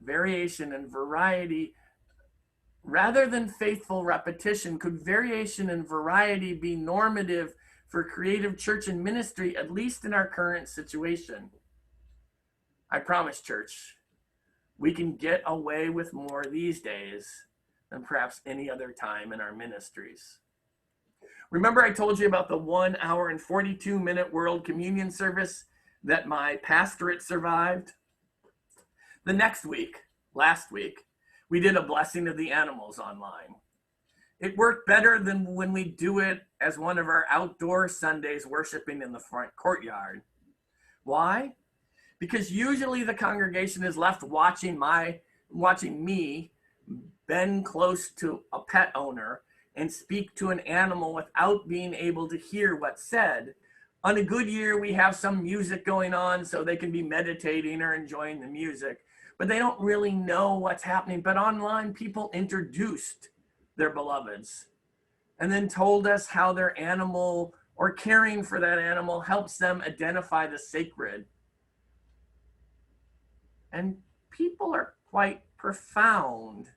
variation and variety rather than faithful repetition? Could variation and variety be normative for creative church and ministry, at least in our current situation? I promise, church, We can get away with more these days than perhaps any other time in our ministries. Remember I told you about the 1 hour and 42-minute World Communion service that my pastorate survived? The next week, last week, we did a blessing of the animals online. It worked better than when we do it as one of our outdoor Sundays worshiping in the front courtyard. Why? Because usually the congregation is left watching me bend close to a pet owner and speak to an animal without being able to hear what's said. On a good year, we have some music going on so they can be meditating or enjoying the music, but they don't really know what's happening. But online, people introduced their beloveds and then told us how their animal or caring for that animal helps them identify the sacred. And people are quite profound,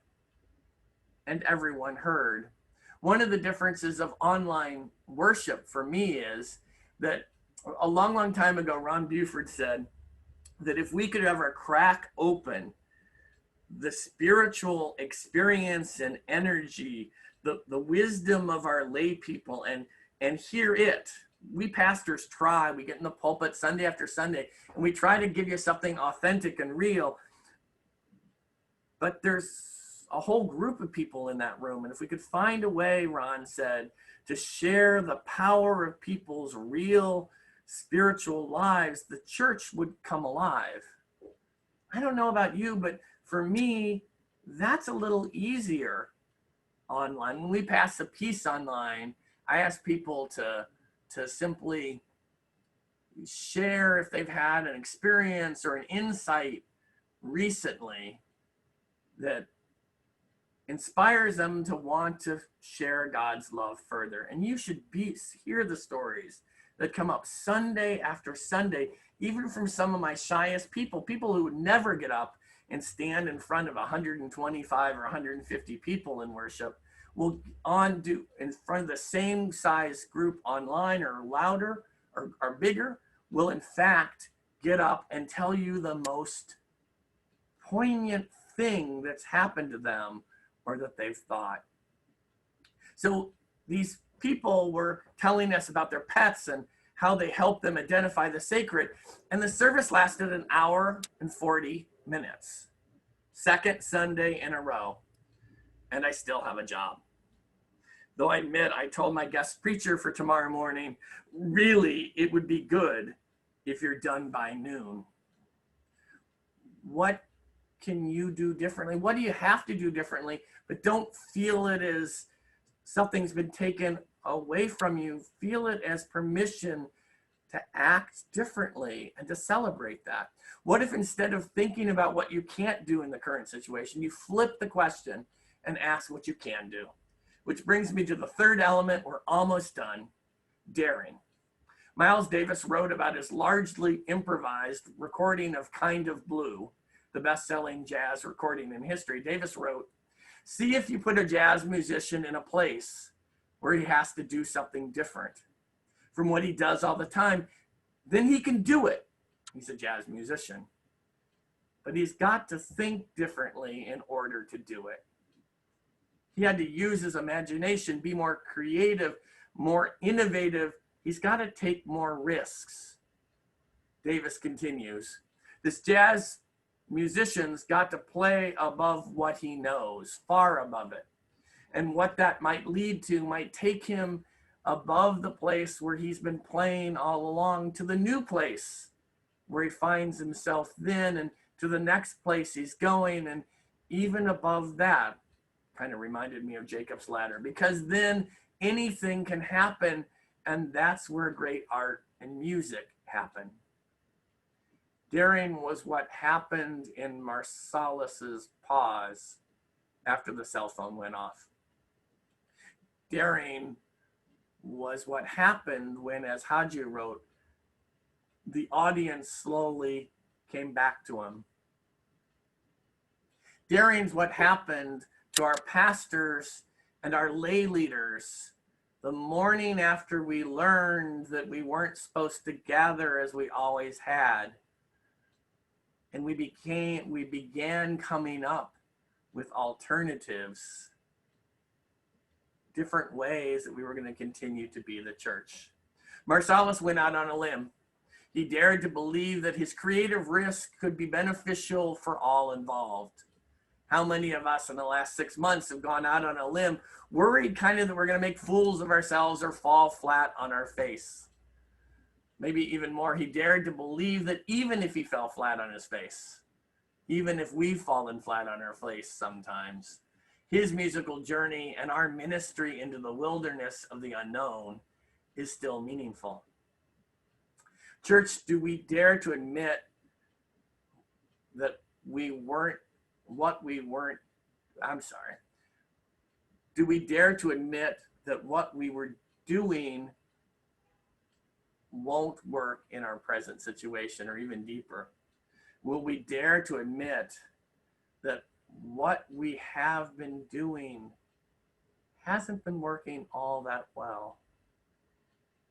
and everyone heard. One of the differences of online worship for me is that a long, long time ago, Ron Buford said that if we could ever crack open the spiritual experience and energy, the wisdom of our lay people and hear it. We pastors try, we get in the pulpit Sunday after Sunday, and we try to give you something authentic and real. But there's a whole group of people in that room. And if we could find a way, Ron said, to share the power of people's real spiritual lives, the church would come alive. I don't know about you, but for me, that's a little easier online. When we pass a piece online, I ask people to simply share if they've had an experience or an insight recently that inspires them to want to share God's love further. And you should hear the stories that come up Sunday after Sunday, even from some of my shyest people who would never get up and stand in front of 125 or 150 people in worship, will do in front of the same size group online or louder or bigger, will in fact get up and tell you the most poignant thing that's happened to them or that they've thought. So these people were telling us about their pets and how they help them identify the sacred. And the service lasted 1 hour and 40 minutes. Second Sunday in a row. And I still have a job. Though I admit, I told my guest preacher for tomorrow morning, really, it would be good if you're done by noon. What can you do differently? What do you have to do differently? But don't feel it as something's been taken away from you. Feel it as permission to act differently and to celebrate that. What if instead of thinking about what you can't do in the current situation, you flip the question and ask what you can do? Which brings me to the third element. We're almost done. Daring. Miles Davis wrote about his largely improvised recording of Kind of Blue, the best-selling jazz recording in history. Davis wrote, "See if you put a jazz musician in a place where he has to do something different from what he does all the time, then he can do it." He's a jazz musician. But he's got to think differently in order to do it. He had to use his imagination, be more creative, more innovative. He's got to take more risks. Davis continues, this jazz musician's got to play above what he knows, far above it. And what that might lead to might take him above the place where he's been playing all along to the new place where he finds himself then, and to the next place he's going, and even above that. Kind of reminded me of Jacob's ladder, because then anything can happen, and that's where great art and music happen. Daring was what happened in Marsalis's pause after the cell phone went off. Daring was what happened when, as Haji wrote, the audience slowly came back to him. Daring's what happened to our pastors and our lay leaders the morning after we learned that we weren't supposed to gather as we always had. And we began coming up with alternatives, different ways that we were going to continue to be the church. Marsalis went out on a limb. He dared to believe that his creative risk could be beneficial for all involved. How many of us in the last 6 months have gone out on a limb, worried kind of that we're going to make fools of ourselves or fall flat on our face? Maybe even more, he dared to believe that even if he fell flat on his face, even if we've fallen flat on our face sometimes, his musical journey and our ministry into the wilderness of the unknown is still meaningful. Church, do we dare to admit that we weren't what we weren't? Do we dare to admit that what we were doing won't work in our present situation, or even deeper? Will we dare to admit that what we have been doing hasn't been working all that well,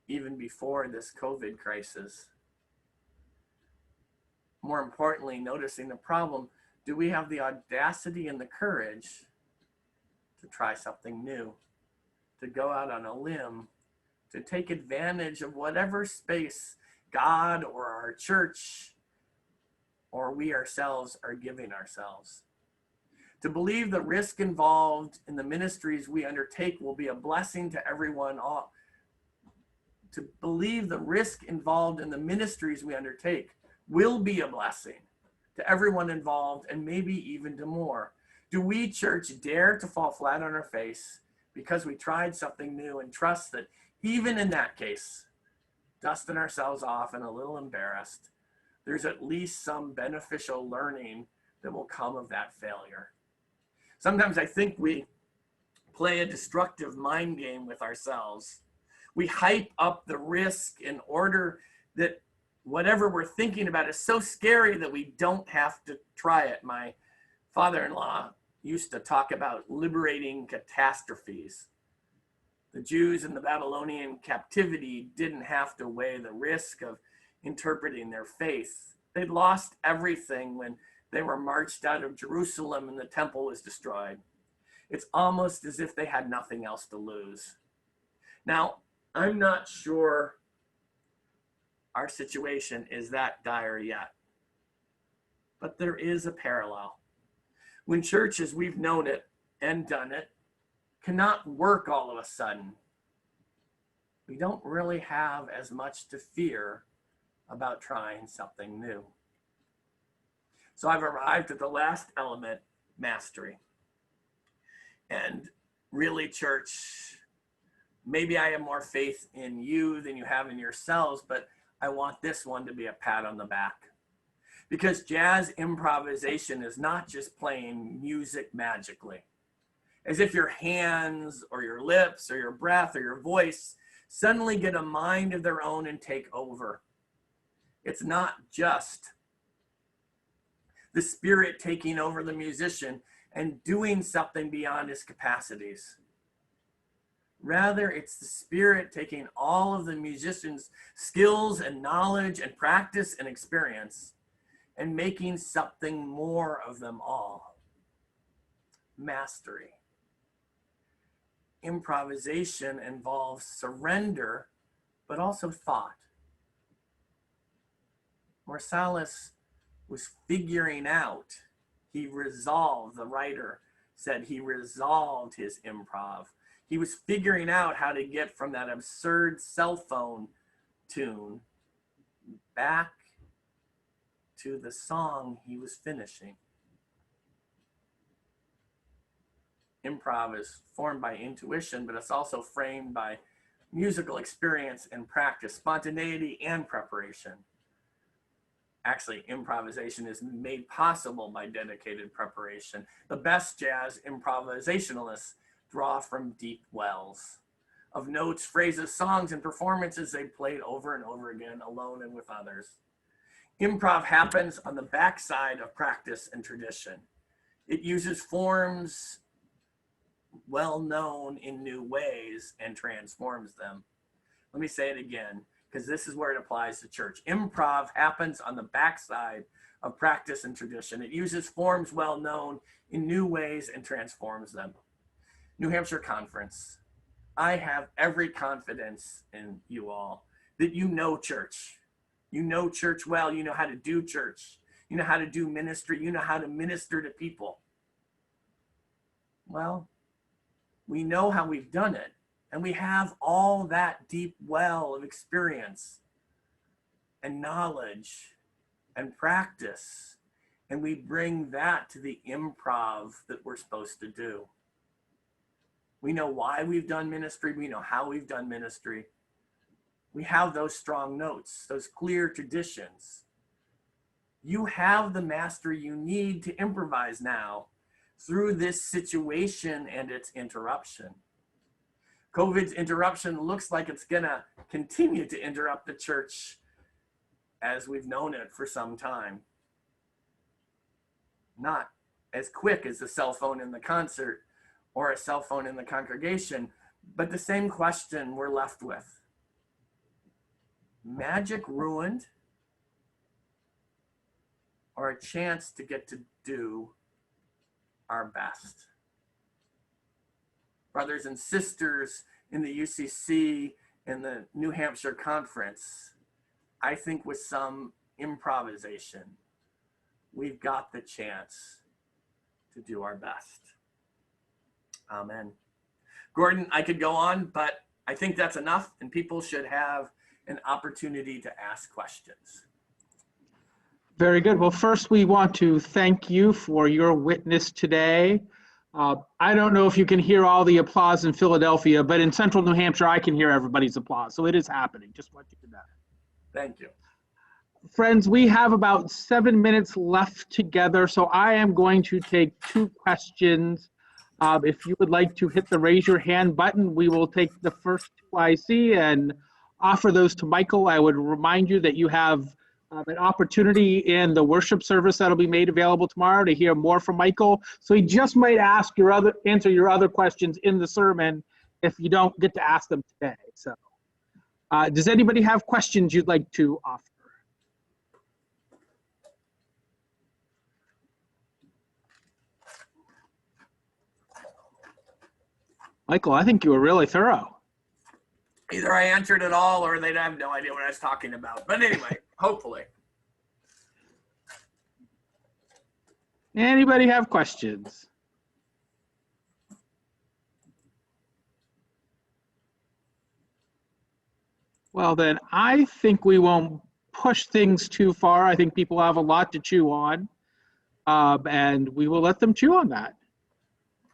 even before this COVID crisis? More importantly, noticing the problem, do we have the audacity and the courage to try something new, to go out on a limb, to take advantage of whatever space God or our church or we ourselves are giving ourselves? To believe the risk involved in the ministries we undertake will be a blessing to everyone. To believe the risk involved in the ministries we undertake will be a blessing to everyone involved, and maybe even to more. Do we, church, dare to fall flat on our face because we tried something new and trust that even in that case, dusting ourselves off and a little embarrassed, there's at least some beneficial learning that will come of that failure? Sometimes I think we play a destructive mind game with ourselves. We hype up the risk in order that whatever we're thinking about is so scary that we don't have to try it. My father-in-law used to talk about liberating catastrophes. The Jews in the Babylonian captivity didn't have to weigh the risk of interpreting their faith. They'd lost everything when they were marched out of Jerusalem and the temple was destroyed. It's almost as if they had nothing else to lose. Now, I'm not sure our situation is that dire yet, but there is a parallel. When church, as we've known it and done it, cannot work all of a sudden, we don't really have as much to fear about trying something new. So I've arrived at the last element, mastery. And really, church, maybe I have more faith in you than you have in yourselves, but I want this one to be a pat on the back. Because jazz improvisation is not just playing music magically, as if your hands or your lips or your breath or your voice suddenly get a mind of their own and take over. It's not just the spirit taking over the musician and doing something beyond his capacities. Rather, it's the spirit taking all of the musician's skills and knowledge and practice and experience and making something more of them all. Mastery. Improvisation involves surrender, but also thought. Marsalis was figuring out, the writer said he resolved his improv. He was figuring out how to get from that absurd cell phone tune back to the song he was finishing. Improv is formed by intuition, but it's also framed by musical experience and practice, spontaneity and preparation. Actually, improvisation is made possible by dedicated preparation. The best jazz improvisationalists draw from deep wells of notes, phrases, songs, and performances they played over and over again, alone and with others. Improv happens on the backside of practice and tradition. It uses forms well known in new ways and transforms them. Let me say it again, because this is where it applies to church. Improv happens on the backside of practice and tradition. It uses forms well known in new ways and transforms them. New Hampshire Conference. I have every confidence in you all that you know church. You know church well. You know how to do church. You know how to do ministry. You know how to minister to people. Well, we know how we've done it. And we have all that deep well of experience and knowledge and practice. And we bring that to the improv that we're supposed to do. We know why we've done ministry. We know how we've done ministry. We have those strong notes, those clear traditions. You have the mastery you need to improvise now through this situation and its interruption. COVID's interruption looks like it's gonna continue to interrupt the church as we've known it for some time. Not as quick as a cell phone in the concert or a cell phone in the congregation, but the same question we're left with. Magic ruined, or a chance to get to do our best? Brothers and sisters in the UCC and the New Hampshire Conference, I think with some improvisation, we've got the chance to do our best. Amen. Gordon, I could go on, but I think that's enough, and people should have an opportunity to ask questions. Very good. Well, first we want to thank you for your witness today. I don't know if you can hear all the applause in Philadelphia, but in central New Hampshire, I can hear everybody's applause. So it is happening. Just want you to know. Thank you. Friends, we have about 7 minutes left together. So I am going to take 2 questions. If you would like to hit the raise your hand button, we will take the first 2 I see and offer those to Michael. I would remind you that you have an opportunity in the worship service that'll be made available tomorrow to hear more from Michael. So he just might answer your other questions in the sermon if you don't get to ask them today. So does anybody have questions you'd like to offer? Michael, I think you were really thorough. Either I answered it all or they'd have no idea what I was talking about. But anyway, hopefully. Anybody have questions? Well, then I think we won't push things too far. I think people have a lot to chew on, and we will let them chew on that.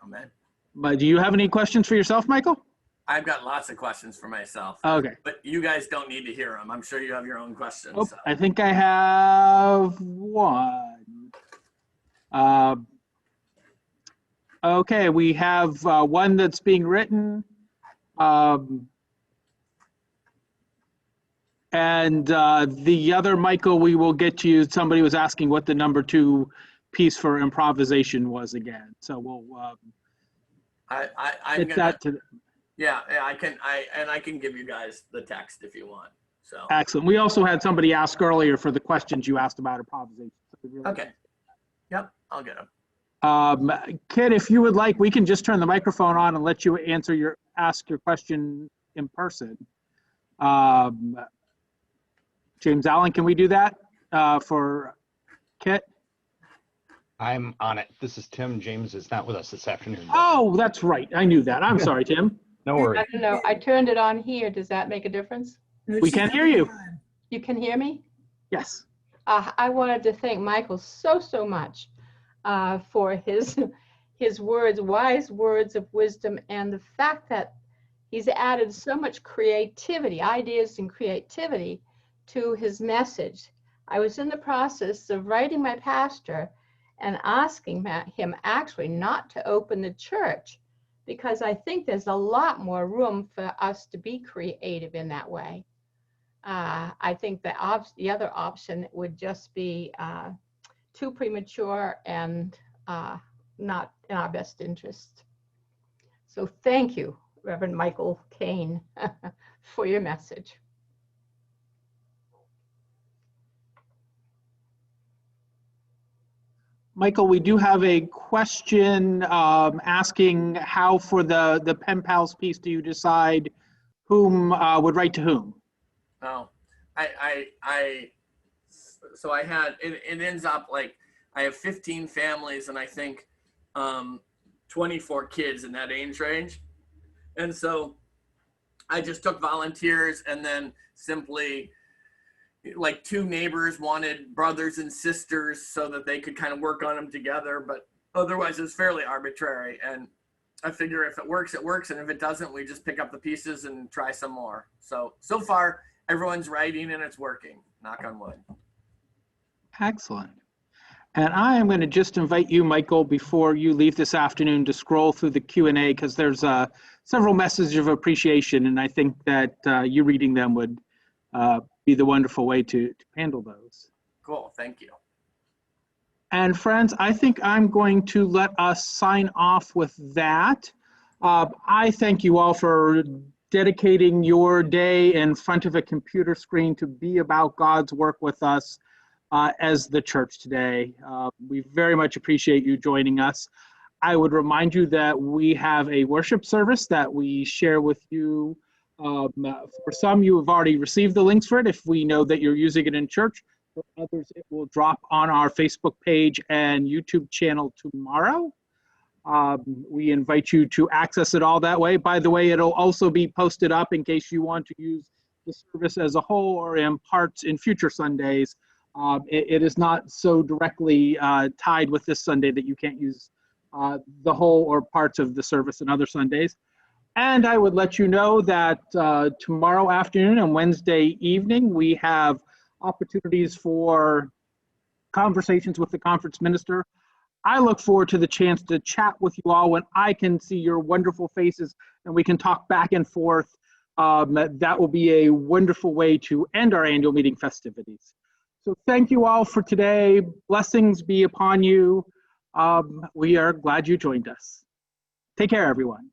Amen. But do you have any questions for yourself, Michael? I've got lots of questions for myself. Okay. But you guys don't need to hear them. I'm sure you have your own questions. Oh, So. I think I have one. Okay, we have one that's being written. And the other, Michael, we will get to you. Somebody was asking what the number 2 piece for improvisation was again. So we'll I'm get gonna, that to. yeah, I can give you guys the text if you want. So Excellent. We also had somebody ask earlier for the questions you asked about improvisation. So really okay. Yep, I'll get them. Kit, if you would like, we can just turn the microphone on and let you ask your question in person. James Allen, can we do that for Kit? I'm on it. This is Tim. James is not with us this afternoon. Oh, that's right. I knew that. I'm sorry, Tim. No worries. I don't know. I turned it on here. Does that make a difference? We can hear you. You can hear me? Yes. I wanted to thank Michael so much for his words, wise words of wisdom, and the fact that he's added so much creativity, ideas and creativity to his message. I was in the process of writing my pastor and asking him actually not to open the church, because I think there's a lot more room for us to be creative in that way. I think the other option would just be too premature and not in our best interest. So thank you, Reverend Michael Caine, for your message. Michael, we do have a question asking how for the pen pals piece do you decide whom would write to whom? Oh, so I had, it ends up like I have 15 families and I think 24 kids in that age range. And so I just took volunteers, and then simply like 2 neighbors wanted brothers and sisters so that they could kind of work on them together. But otherwise it's fairly arbitrary. And I figure if it works, it works. And if it doesn't, we just pick up the pieces and try some more. So far everyone's writing and it's working, knock on wood. Excellent. And I am going to just invite you, Michael, before you leave this afternoon to scroll through the Q&A, because there's several messages of appreciation, and I think that you reading them would be the wonderful way to handle those. Cool, thank you. And friends, I think I'm going to let us sign off with that. I thank you all for dedicating your day in front of a computer screen to be about God's work with us as the church today. We very much appreciate you joining us. I would remind you that we have a worship service that we share with you. For some, you have already received the links for it if we know that you're using it in church. For others, it will drop on our Facebook page and YouTube channel tomorrow. We invite you to access it all that way. By the way, it'll also be posted up in case you want to use the service as a whole or in parts in future Sundays. It is not so directly tied with this Sunday that you can't use the whole or parts of the service on other Sundays. And I would let you know that tomorrow afternoon and Wednesday evening, we have opportunities for conversations with the conference minister. I look forward to the chance to chat with you all when I can see your wonderful faces and we can talk back and forth. That will be a wonderful way to end our annual meeting festivities. So thank you all for today. Blessings be upon you. We are glad you joined us. Take care, everyone.